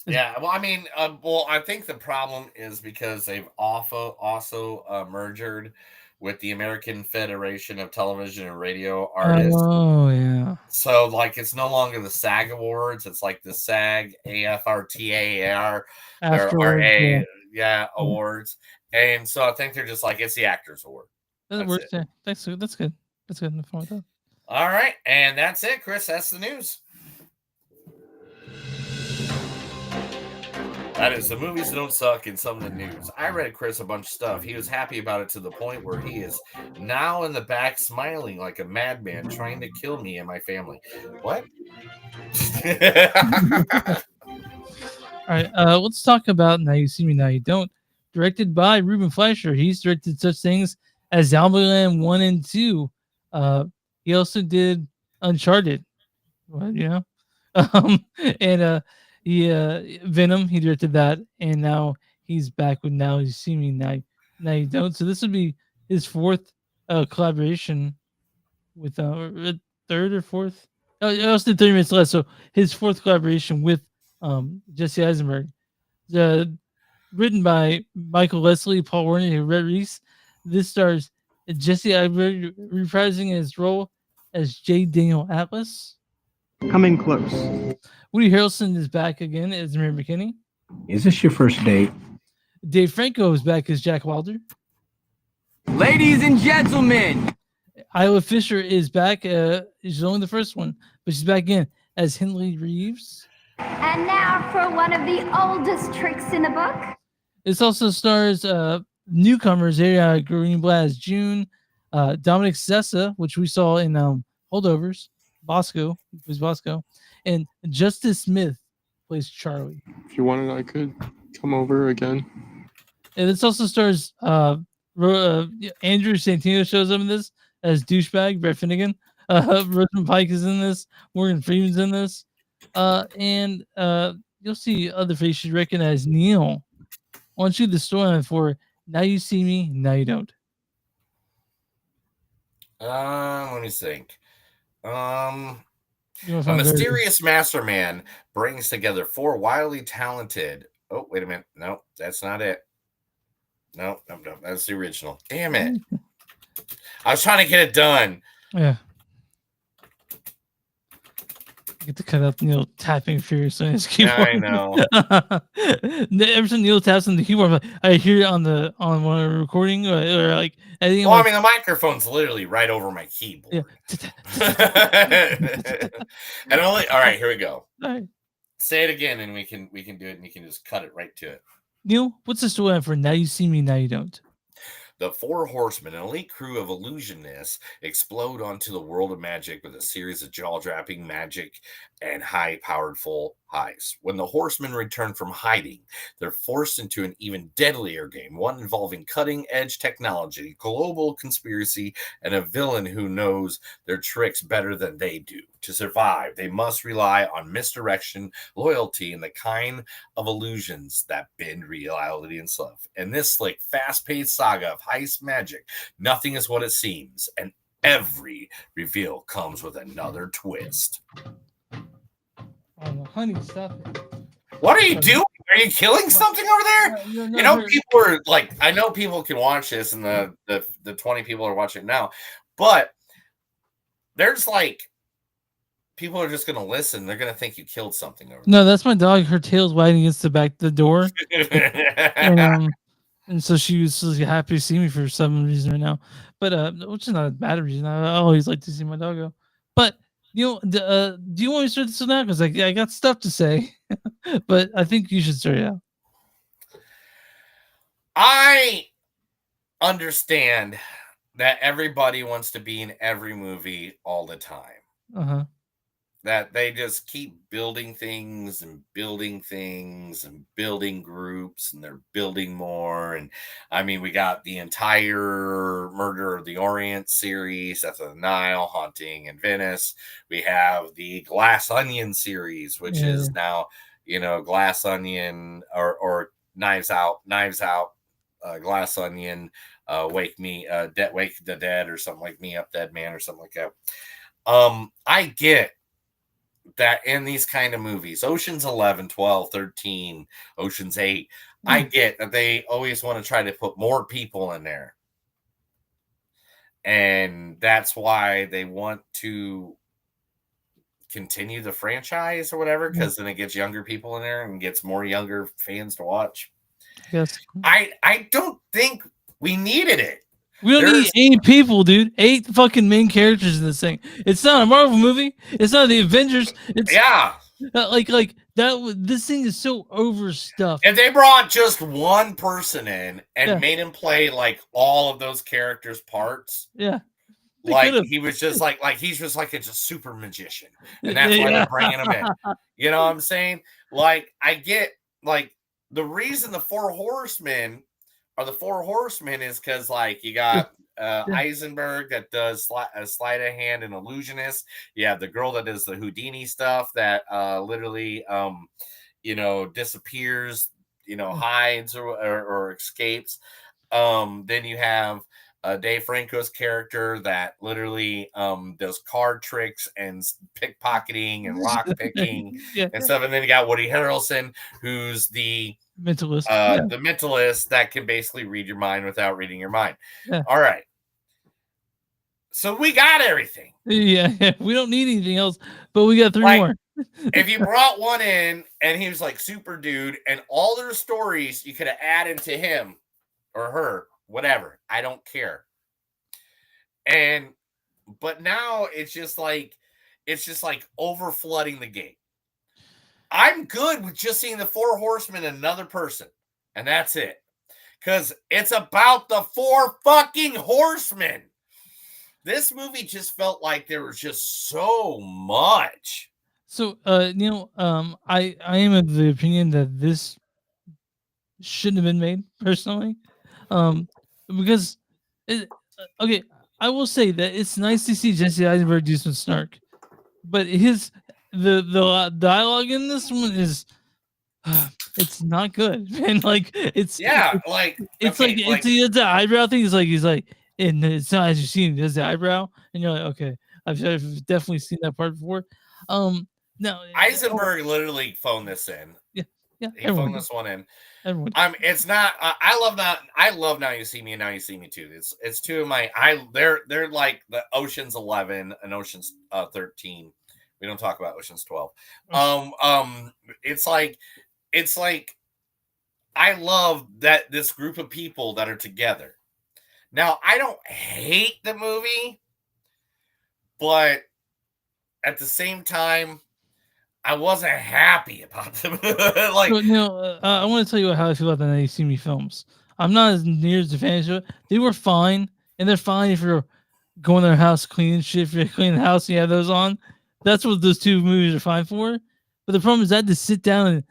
Yeah, well, I mean, I think the problem is because they've also merged with the American Federation of Television and Radio Artists. Oh, yeah. So, like, it's no longer the SAG Awards. It's like the SAG AFRTAR Awards. And so I think they're just like, it's the Actors Award. That works. Yeah. That's good. That's good. All right. And that's it, Chris. That's the news. That is the movies that don't suck and some of the news. I read Chris a bunch of stuff. He was happy about it to the point where he is now in the back smiling like a madman trying to kill me and my family. What? All right. Let's talk about Now You See Me, Now You Don't, directed by Ruben Fleischer. He's directed such things as Zombieland 1 and 2. He also did Uncharted. Well, you know, and Venom. He directed that, and now he's back with Now You See Me, Now You Don't. So this would be his fourth collaboration with third or fourth. Oh, I also did 30 Minutes Less. So his fourth collaboration with Jesse Eisenberg. Written by Michael Leslie, Paul Werner, and Rhett Reese. This stars Jesse Eisenberg reprising his role as J. Daniel Atlas. Coming close. Woody Harrelson is back again as Mary McKinney. Is this your first date? Dave Franco is back as Jack Wilder. Ladies and gentlemen, Isla Fisher is back. She's only the first one, but she's back again as Hindley Reeves. And now for one of the oldest tricks in the book. This also stars newcomers Ariana Greenblatt as June, Dominic Sessa, which we saw in Holdovers, Bosco, he plays Bosco, and Justice Smith plays Charlie. If you wanted, I could come over again. And this also stars Andrew Santino shows up in this as douchebag Brett Finnegan. Rosamund Pike is in this. Morgan Freeman's in this. And you'll see other faces you recognize. Neil, why don't you the storyline for Now You See Me, Now You Don't? Let me think. A find mysterious masterman brings together four wildly talented. Oh, wait a minute. No, that's not it. No, that's the original. Damn it. I was trying to get it done. Yeah. Get to cut out Neil tapping furiously on his keyboard. I know. Every time Neil taps on the keyboard, I hear it on one of the recording or like anything. Well, I mean, the microphone's literally right over my keyboard. Yeah. And all right, here we go. All right. Say it again, and we can do it, and you can just cut it right to it. Neil, what's the storyline for Now You See Me, Now You Don't? The Four Horsemen, an elite crew of illusionists, explode onto the world of magic with a series of jaw-dropping magic and high-powered full highs. When the Horsemen return from hiding, they're forced into an even deadlier game, one involving cutting-edge technology, global conspiracy, and a villain who knows their tricks better than they do. To survive, they must rely on misdirection, loyalty, and the kind of illusions that bend reality and stuff. In this slick, fast-paced saga of heist magic, nothing is what it seems, and every reveal comes with another twist. Oh, honey, stop. What are you doing? Are you killing something over there? No, people are like, I know people can watch this, and the 20 people are watching it now, but there's like, people are just going to listen. They're going to think you killed something over there. No, that's my dog. Her tail's wagging against the door. And so she was happy to see me for some reason right now. But which is not a bad reason. I always like to see my dog go. But do you want me to start this now? Because I got stuff to say. But I think you should start it out. I understand that everybody wants to be in every movie all the time. Uh-huh. That they just keep building things and building things and building groups, and they're building more. And I mean, we got the entire Murder of the Orient series, Death of the Nile, Haunting in Venice. We have the Glass Onion series, which is now, Glass Onion or Knives Out, Glass Onion, Wake the Dead, or something like Me Up Dead Man, or something like that. I get that in these kind of movies, Ocean's 11, 12, 13, Ocean's 8, I get that they always want to try to put more people in there. And that's why they want to continue the franchise or whatever, because then it gets younger people in there and gets more younger fans to watch. Yes. I don't think we needed it. We don't need 8 people, dude. 8 fucking main characters in this thing. It's not a Marvel movie. It's not the Avengers. It's like that. This thing is so overstuffed. And they brought just one person in and made him play like all of those characters' parts. Yeah. Like he was just like he's just like a super magician, and that's why they're bringing him in. You know what I'm saying? Like I get like the reason the Four Horsemen are the Four Horsemen is because like you got Eisenberg that does sleight of hand and illusionist. You have the girl that does the Houdini stuff that literally disappears, hides or escapes. Then you have Dave Franco's character that literally does card tricks and pickpocketing and lock picking and stuff. And then you got Woody Harrelson, who's the mentalist, the mentalist that can basically read your mind without reading your mind. Yeah. All right. So we got everything. Yeah, we don't need anything else, but we got 3 more. If you brought one in and he was like super dude and all their stories you could have added to him or her, whatever, I don't care. But now it's just like over flooding the game. I'm good with just seeing the Four Horsemen and another person, and that's it. Because it's about the 4 fucking horsemen. This movie just felt like there was just so much. So, Neil, I am of the opinion that this shouldn't have been made personally, because okay, I will say that it's nice to see Jesse Eisenberg do some snark, but the dialogue in this one is it's not good, man. Like it's the eyebrow thing. He's like, and it's not as you see him, he does the eyebrow, and you're like, okay, I've definitely seen that part before. No, Eisenberg literally phoned this in. Yeah, he phoned this one in. Everyone. It's not. I love Now You See Me and Now You See Me Too. It's 2 of my. They're like the Ocean's 11 and Ocean's 13. We don't talk about Ocean's 12. It's like I love that this group of people that are together. Now I don't hate the movie, but at the same time, I wasn't happy about them. I want to tell you how I feel about the Now You See Me films. I'm not as near as a fan of it. They were fine, and they're fine if you're going to their house cleaning shit. If you're cleaning the house and you have those on, that's what those 2 movies are fine for. But the problem is I had to sit down and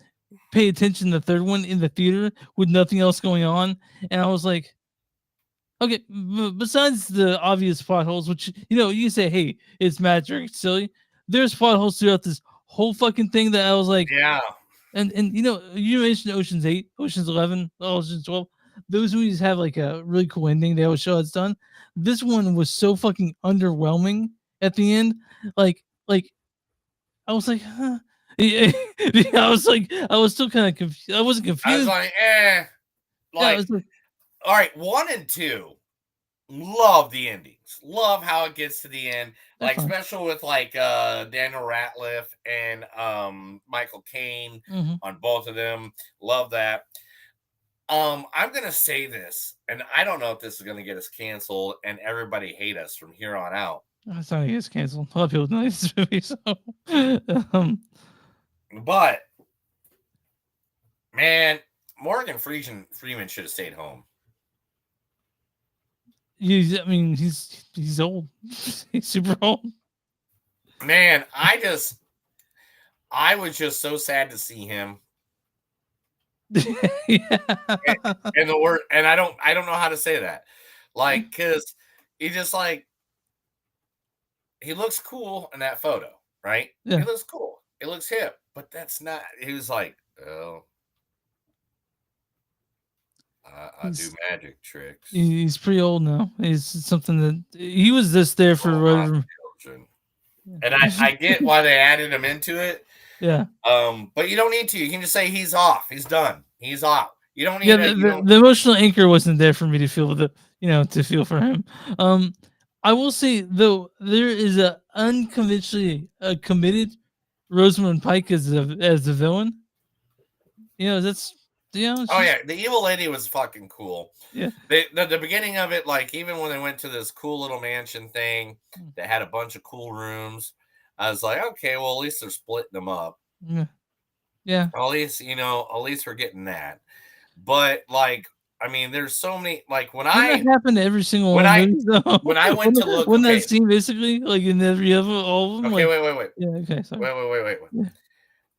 pay attention to the third one in the theater with nothing else going on, and I was like, okay. Besides the obvious plot holes, which you can say, hey, it's magic, it's silly. There's plot holes throughout this whole fucking thing that I was like, yeah. And you mentioned Ocean's 8, Ocean's 11, Ocean's 12. Those movies have like a really cool ending. They always show it's done. This one was so fucking underwhelming at the end. Like I was like, huh. I was still kind of confused. I wasn't confused. I was like, all right, 1 and 2. Love the endings. Love how it gets to the end. Like, especially with like Daniel Radcliffe and Michael Caine on both of them. Love that. I'm gonna say this, and I don't know if this is gonna get us canceled and everybody hate us from here on out. That's not gets canceled. A lot of people know this movie, so but man, Morgan Freeman should have stayed home. He's old. He's super old. Man, I was just so sad to see him. And the word, and I don't know how to say that. Like, cause he just like he looks cool in that photo, right? Yeah. He looks cool. It looks hip, but that's not. He was like, oh. I do magic tricks. He's pretty old now. He's something that he was there for. And I get why they added him into it. Yeah. But you don't need to. You can just say he's off. He's done. He's off. You don't need. The emotional anchor wasn't there for me to feel to feel for him. I will say though, there is a unconventionally committed Rosamund Pike as the villain. That's. Oh yeah, the evil lady was fucking cool. Yeah, the beginning of it, like even when they went to this cool little mansion thing that had a bunch of cool rooms, I was like, okay, well at least they're splitting them up. Yeah. At least we're getting that. But like, I mean, there's so many. Like when that happened to every single when I when I went to look when that scene basically like in every other all of them. Okay, like, wait. Yeah. Okay. Sorry. Wait.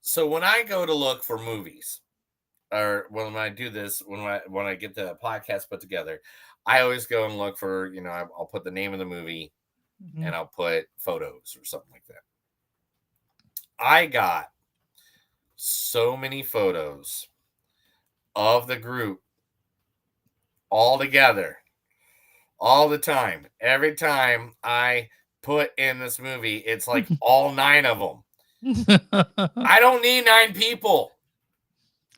So when I go to look for movies. or when I do this, when I get the podcast put together, I always go and look for, I'll put the name of the movie and I'll put photos or something like that. I got so many photos of the group all together, all the time. Every time I put in this movie, it's like all 9 of them. I don't need 9 people.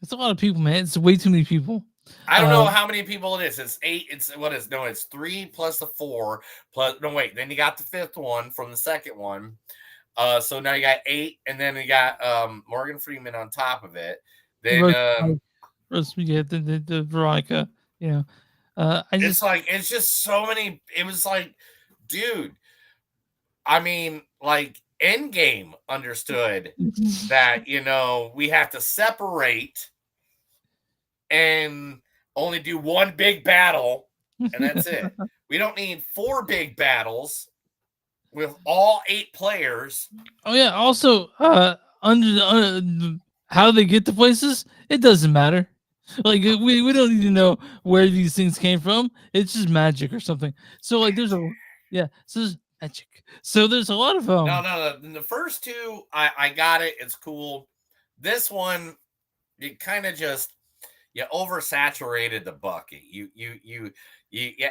It's a lot of people, man. It's way too many people. I don't know how many people it is. It's 8. It's 3 plus the 4 plus. No, wait. Then you got the 5th one from the second one. So now you got 8, and then you got Morgan Freeman on top of it. Then the Veronica. It's just so many. It was like, dude. I mean, like Endgame understood that we have to separate and only do one big battle, and that's it. We don't need 4 big battles with all 8 players. Oh yeah. Also, how they get to places, it doesn't matter. Like we don't need to know where these things came from. It's just magic or something. So like there's magic. So there's a lot of No. The first 2, I got it. It's cool. This one, you kind of just oversaturated the bucket. You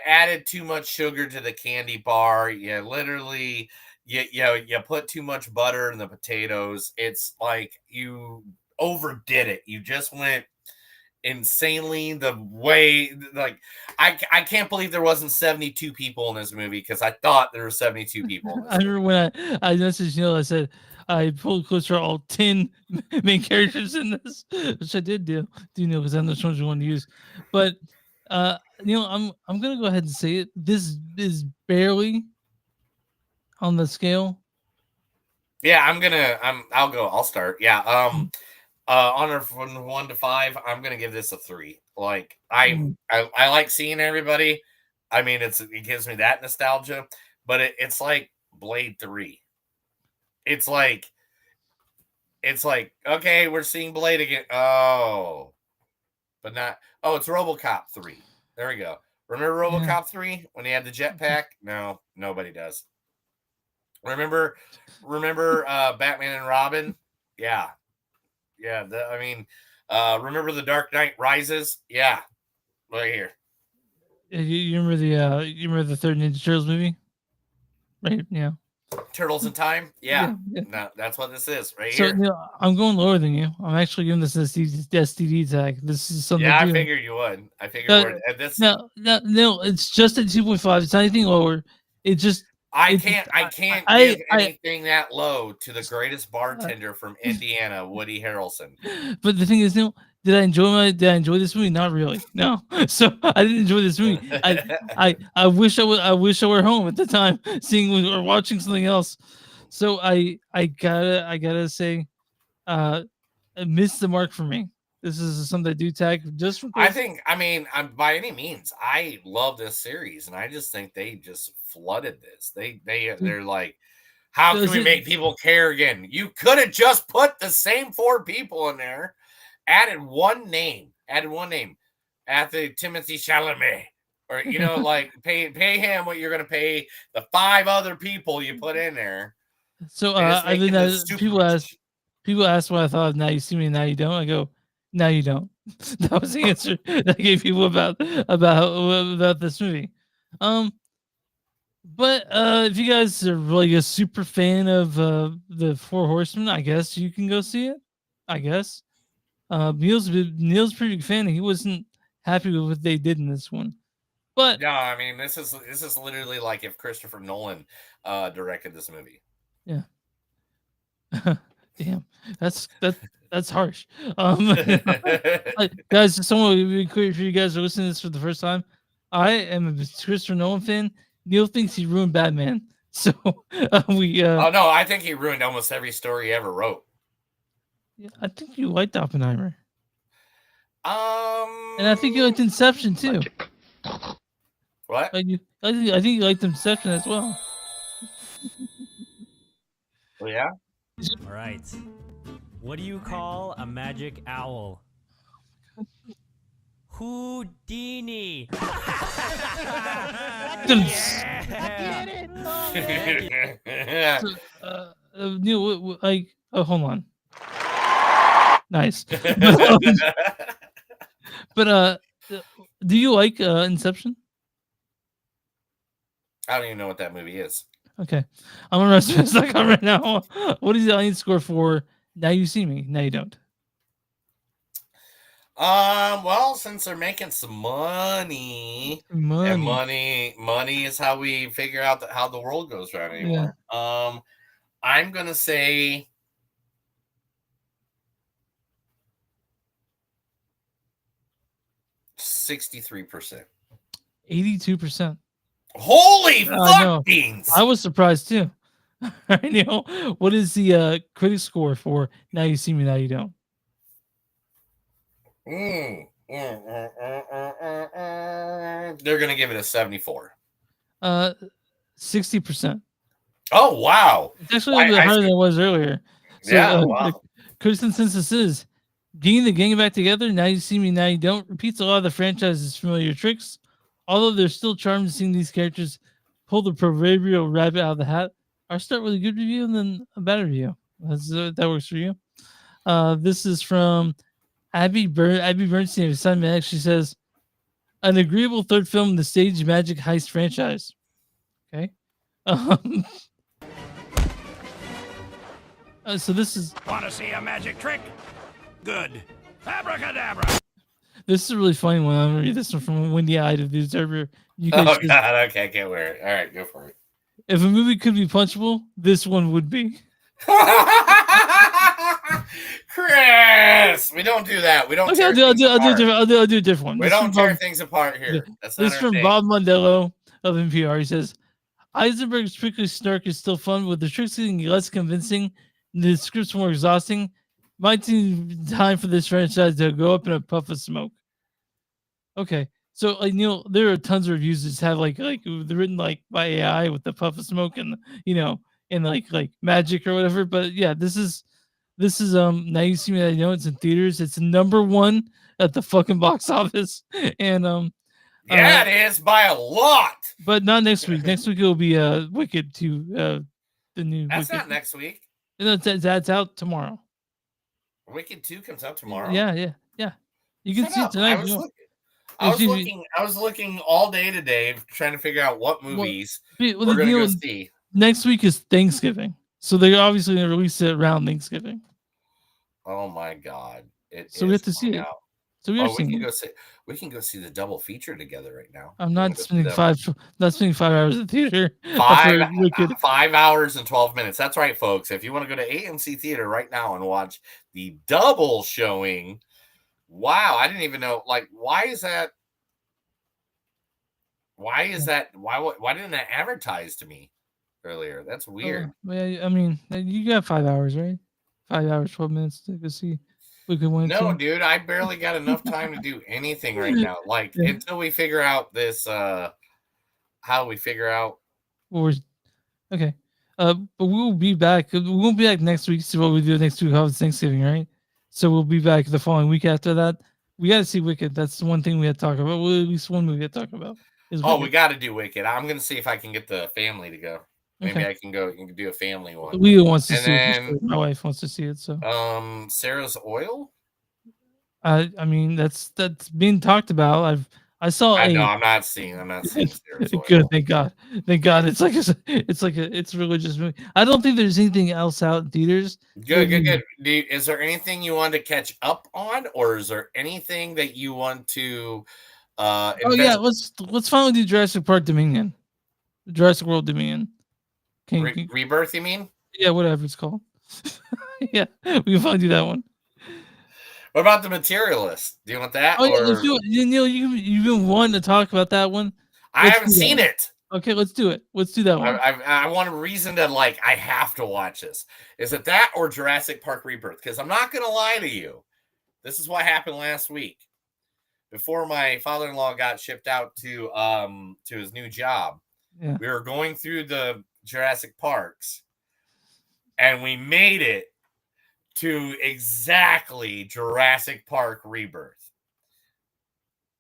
added too much sugar to the candy bar. You literally you put too much butter in the potatoes. It's like you overdid it. You just went insanely the way, like I can't believe there wasn't 72 people in this movie, because I thought there were 72 people. I remember when I messaged Neil, I said I pulled close for all 10 main characters in this, which I did do Neil, because I'm the ones you want to use. But Neil, I'm gonna go ahead and say it. This is barely on the scale. Yeah, I'll start. Yeah. On from 1 to 5, I'm gonna give this a 3. Like I like seeing everybody. I mean, it gives me that nostalgia, but it's like Blade 3. It's like okay, we're seeing Blade again. Oh, but not. Oh, it's RoboCop 3. There we go. Remember RoboCop 3 when he had the jetpack? No, nobody does. Remember Batman and Robin? Yeah. Yeah, remember The Dark Knight Rises? Yeah, right here. You remember the third Ninja Turtles movie? Right? Yeah. Turtles in Time? Yeah. No, that's what this is right So here. Neil, I'm going lower than you. I'm actually giving this an STD tag. This is something. Yeah, I figured you would. No, it's just at 2.5. It's not anything lower. It just. I can't give anything that low to the greatest bartender from Indiana, Woody Harrelson. But the thing is, Neil, did I enjoy this movie? Not really. No. So I didn't enjoy this movie. I wish I were home at the time, seeing or watching something else. So I gotta say, it missed the mark for me. This is something I do tag just for. By any means, I love this series, and I just think they just flooded this. They're like, how can we make people care again? You could have just put the same 4 people in there, added one name, after Timothy Chalamet, or like pay him what you're gonna pay the 5 other people you put in there. So people ask what I thought of Now You See Me, Now You Don't. I go, now you don't. That was the answer that I gave people about this movie. But if you guys are really a super fan of the 4 Horsemen, I guess you can go see it. I guess Neil's pretty big fan. He wasn't happy with what they did in this one. But no, I mean this is literally like if Christopher Nolan directed this movie. Yeah. Damn, that's harsh. Guys, someone be clear if you guys are listening to this for the first time. I am a Christopher Nolan fan. Neil thinks he ruined Batman, so we. Oh no, I think he ruined almost every story he ever wrote. Yeah, I think you liked Oppenheimer. And I think you liked Inception too. What? I think you liked Inception as well. Oh yeah. All right. What do you call a magic owl? Houdini. So, Neil, like, oh, hold on. Nice. But do you like Inception? I don't even know what that movie is. Okay, I'm gonna rest this like right now. What is the audience score for Now You See Me, Now You Don't? Well, since they're making some money, and money is how we figure out how the world goes round anymore. I'm gonna say 63%. 82%. Holy fuck beans! I was surprised too. Neil, what is the critic score for Now You See Me, Now You Don't? They're gonna give it a 74. 60%. Oh wow! It's actually a little bit higher than it was earlier. So, wow. the critic consensus is getting the gang back together. Now You See Me, Now You Don't repeats a lot of the franchise's familiar tricks. Although there's still charm to seeing these characters pull the proverbial rabbit out of the hat. I'll start with a good review and then a bad review. That works for you. This is from Abby Bernstein of Sun Man. She says, an agreeable third film in the stage magic heist franchise. Okay. So this is. Want to see a magic trick? Good. Abracadabra. This is a really funny one. I'm gonna read this one from Windy Eyed of the Observer. God, okay, I can't wear it. All right, go for it. If a movie could be punchable, this one would be. Chris, we don't do that. We don't. Okay, I'll do a different one. We don't tear things apart here. That's not this our from thing. Bob Mondello of NPR. He says, Eisenberg's prickly snark is still fun, with the tricks getting less convincing and the scripts more exhausting. Might seem time for this franchise to go up in a puff of smoke. Okay, so like Neil, there are tons of reviews that just have like they're written like by AI with the puff of smoke and and like magic or whatever. But yeah, this is Now You See Me, I know it's in theaters. It's number one at the fucking box office, and yeah, it is by a lot. But not next week. Next week it'll be Wicked 2, the new. That's Wicked. not next week. No, that's out tomorrow. Wicked 2 comes out tomorrow. Yeah. You can see it tonight. I was looking all day today trying to figure out what movies we're the gonna deal go is see. Next week is Thanksgiving, so they're obviously gonna release it around Thanksgiving. Oh my god! So we have to see it. So we are seeing it. We can go see the double feature together right now. I'm not spending 5 hours in theater. 5 hours and 12 minutes. That's right, folks. If you want to go to AMC Theater right now and watch the double showing, wow, I didn't even know. Like, why is that? Why didn't that advertise to me earlier? That's weird. Yeah, I mean, you got 5 hours, right? 5 hours, 12 minutes to go see. No, dude, I barely got enough time to do anything right now. Like until we figure out this, how we figure out. Okay, but we'll be back. We won't be back next week. So what we do next week is Thanksgiving, right? So we'll be back the following week after that. We got to see Wicked. That's the one thing we had to talk about. Well, at least one movie to talk about. We got to do Wicked. I'm gonna see if I can get the family to go. Maybe Okay. I can go. You can do a family one. Leo wants to see then, it. My wife wants to see it. So Sarah's Oil. I mean that's being talked about. I saw. I'm not seeing Sarah's Oil. Good, thank God. It's a religious movie. I don't think there's anything else out in theaters. Good. Is there anything you want to catch up on, or is there anything that you want to? Let's finally do Jurassic Park Dominion, Jurassic World Dominion. Rebirth, you mean? Yeah, whatever it's called. Yeah, we can finally do that one. What about The Materialist? Do you want that? Oh, yeah, let's do it. Neil, you've been wanting to talk about that one. I haven't seen it. Okay, let's do it. Let's do that one. I want a reason to I have to watch this. Is it that or Jurassic Park Rebirth? Because I'm not going to lie to you. This is what happened last week. Before my father-in-law got shipped out to his new job, Yeah. we were going through the Jurassic Parks, and we made it to exactly Jurassic Park Rebirth.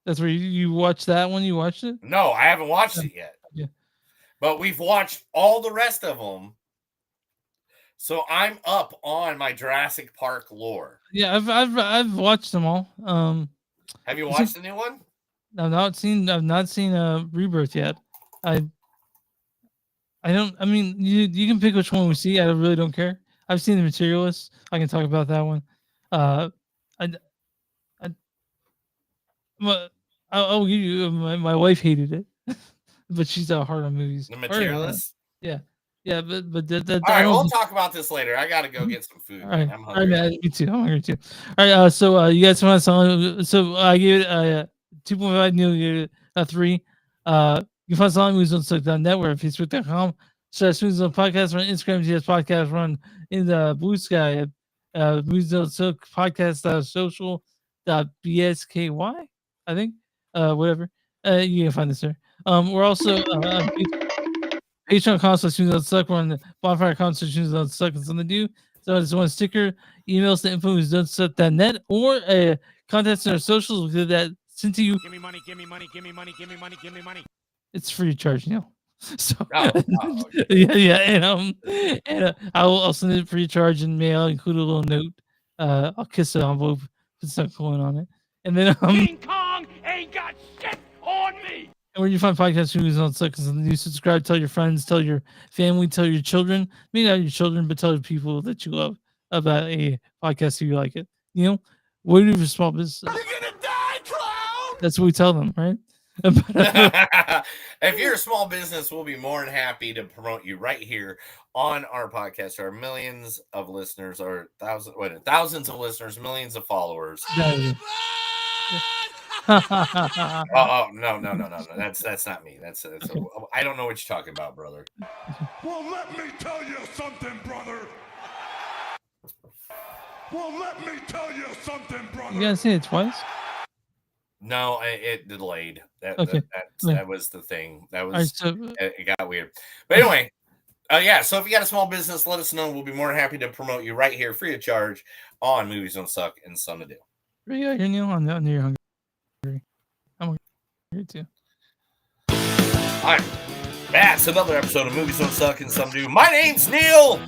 That's where you watched that one. You watched it? No, I haven't watched it yet. Yeah. But we've watched all the rest of them. So I'm up on my Jurassic Park lore. Yeah, I've watched them all. Have you watched the new one? I've not seen Rebirth yet. I don't. I mean, you can pick which one we see. I really don't care. I've seen The Materialist. I can talk about that one. I'll give you. My wife hated it, but she's hard on movies. The Materialist. Yeah, but that. All right, we'll talk about this later. I gotta go get some food. All right, I'm hungry. man, me too. I'm hungry too. All right, so you guys want song? So I gave it 2.5. Neil gave it a 3. You can find Song Movies on Suck.net, or Facebook.com. Movies on Podcast, run Instagram, GS Podcast, run in the Blue Sky at Movies on Suck Podcast.social.bsky, I think. Whatever. You can find this there. We're also Patreon concerts on Suck. We're on the Bonfire concerts on Suck and something to do. So I just want a sticker, emails to info.suck.net, or a contest in our socials. We'll get that sent to you. Give me money, give me money, give me money, give me money, give me money. It's free of charge, Neil. So okay. yeah, and I'll send it free of charge in mail, include a little note. I'll kiss the envelope, put some coin on it, and then King Kong ain't got shit on me. And where you find podcast movies on Suck and you subscribe, tell your friends, tell your family, tell your children. Maybe not your children, but tell the people that you love about a podcast if you like it. You know, what do you do for small business? You're gonna die, clown. That's what we tell them, right? If you're a small business, we'll be more than happy to promote you right here on our podcast. There are millions of listeners, or thousands of listeners, millions of followers. Yeah. Oh no! That's not me. That's I don't know what you're talking about, brother. Well, let me tell you something, brother. You gotta say it twice. No, it delayed. That was the thing. That was it got weird. But anyway, yeah. So if you got a small business, let us know. We'll be more than happy to promote you right here, free of charge, on Movies Don't Suck and Some to Do. Yeah, you're Neil. I know you're hungry. I'm hungry too. All right, that's another episode of Movies Don't Suck and Some Do. My name's Neil,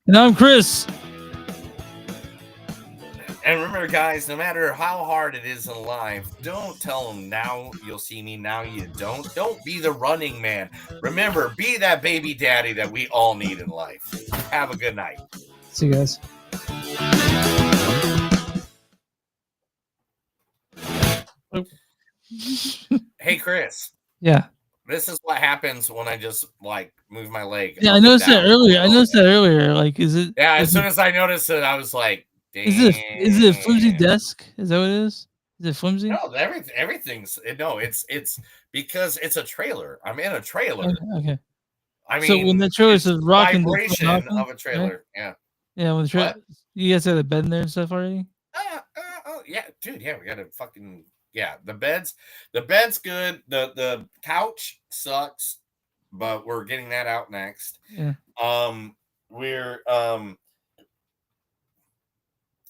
and I'm Chris. And remember, guys, no matter how hard it is in life, don't tell them now you'll see me, now you don't. Don't be the running man. Remember, be that baby daddy that we all need in life. Have a good night. See you guys. Hey, Chris. Yeah. This is what happens when I just move my leg. Yeah, I noticed that earlier. Like, is it? Yeah, as soon as I noticed it, I was like, damn. Is it a flimsy desk? Is that what it is? Is it flimsy? No, everything's it's because it's a trailer. I'm in a trailer. Okay. I mean, so when the trailer is rocking, vibration of a trailer, right? Yeah. When the trailer, you guys have the bed in there and stuff already. Yeah, dude. Yeah, we got a fucking The bed's good. The couch sucks, but we're getting that out next. Yeah.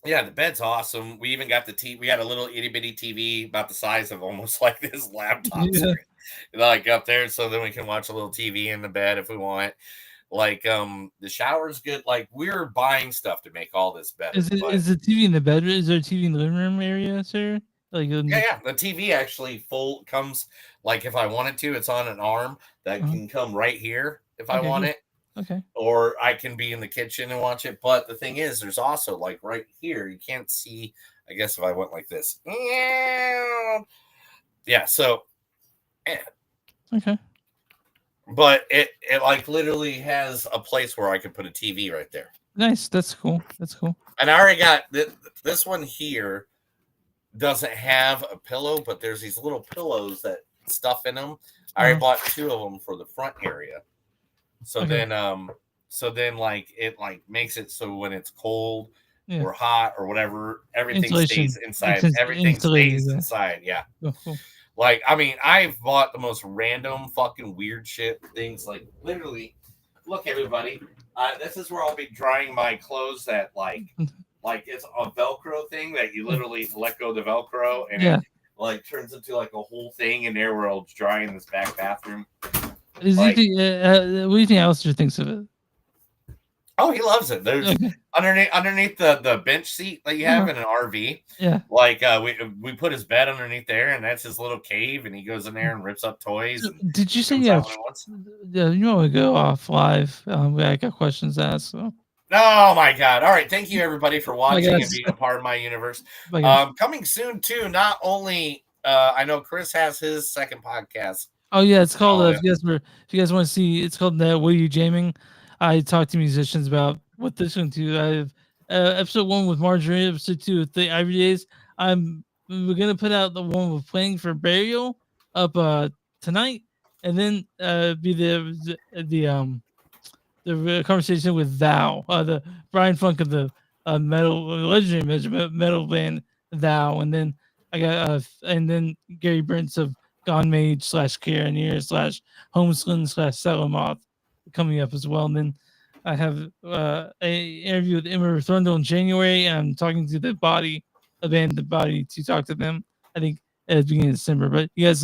Yeah, the bed's awesome. We even got the TV. We got a little itty bitty TV about the size of almost like this laptop screen, like up there. So then we can watch a little TV in the bed if we want. Like the shower's good. Like we're buying stuff to make all this better. Is the TV in the bedroom? Is there a TV in the living room area, sir? Like yeah. The TV actually comes like if I wanted to, it's on an arm that can come right here if I want it. Okay. Or I can be in the kitchen and watch it. But the thing is, there's also like right here, you can't see. I guess if I went like this. Yeah. So. Yeah. Okay. But it like literally has a place where I can put a TV right there. Nice. That's cool. And I already got this one here. Doesn't have a pillow, but there's these little pillows that stuff in them. I already bought 2 of them for the front area. So then like it like makes it so when it's cold or hot or whatever, everything stays inside. Everything stays inside. Yeah. Oh, cool. Like, I mean, I've bought the most random fucking weird shit things. Like literally, look everybody. This is where I'll be drying my clothes that like it's a Velcro thing that you literally let go of the Velcro and it like turns into like a whole thing in there where I'll dry in this back bathroom. What do you think Alistair thinks of it? Oh, he loves it. There's underneath the bench seat that you have in an RV. Yeah. Like we put his bed underneath there, and that's his little cave, and he goes in there and rips up toys. And Did you say comes you out have? when he wants. Yeah, you want to go off live? I got questions to ask. So. Oh my God! All right, thank you everybody for watching and guys. being a part of my universe. Bye, guys. Coming soon too. Not only I know Chris has his second podcast. Oh yeah, it's called. Oh, If you guys want to see, it's called "What Are You Jamming?" I talk to musicians about what this one to. I have episode 1 with Marjorie, episode 2 with the Ivory Days. We're gonna put out the one with Playing for Burial up tonight, and then be the conversation with Thou, the Brian Funk of the legendary metal band Thou, and then I got and then Gary Brents of Gone Mage / Karaneer / Homeschooling / Salamoth coming up as well. And then I have a interview with Emma Thorndale in January, and I'm talking to the band The Body to talk to them. I think at the beginning of December. But you guys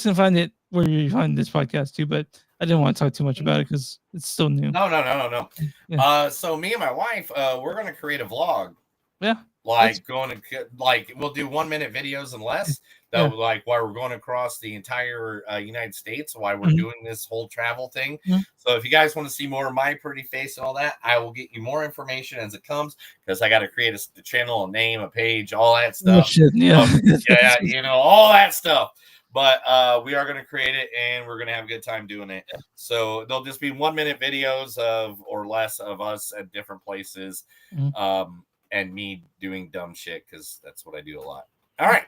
can find it where you find this podcast too. But I didn't want to talk too much about it because it's still new. No. Yeah. So me and my wife, we're gonna create a vlog. Yeah. Like we'll do 1 minute videos and less. That like while we're going across the entire United States while we're doing this whole travel thing. So if you guys want to see more of my pretty face and all that, I will get you more information as it comes because I got to create a channel, a name, a page, all that stuff. Shit, yeah. Yeah, all that stuff. But we are going to create it and we're going to have a good time doing it. So there'll just be 1 minute videos of or less of us at different places. And me doing dumb shit because that's what I do a lot. All right.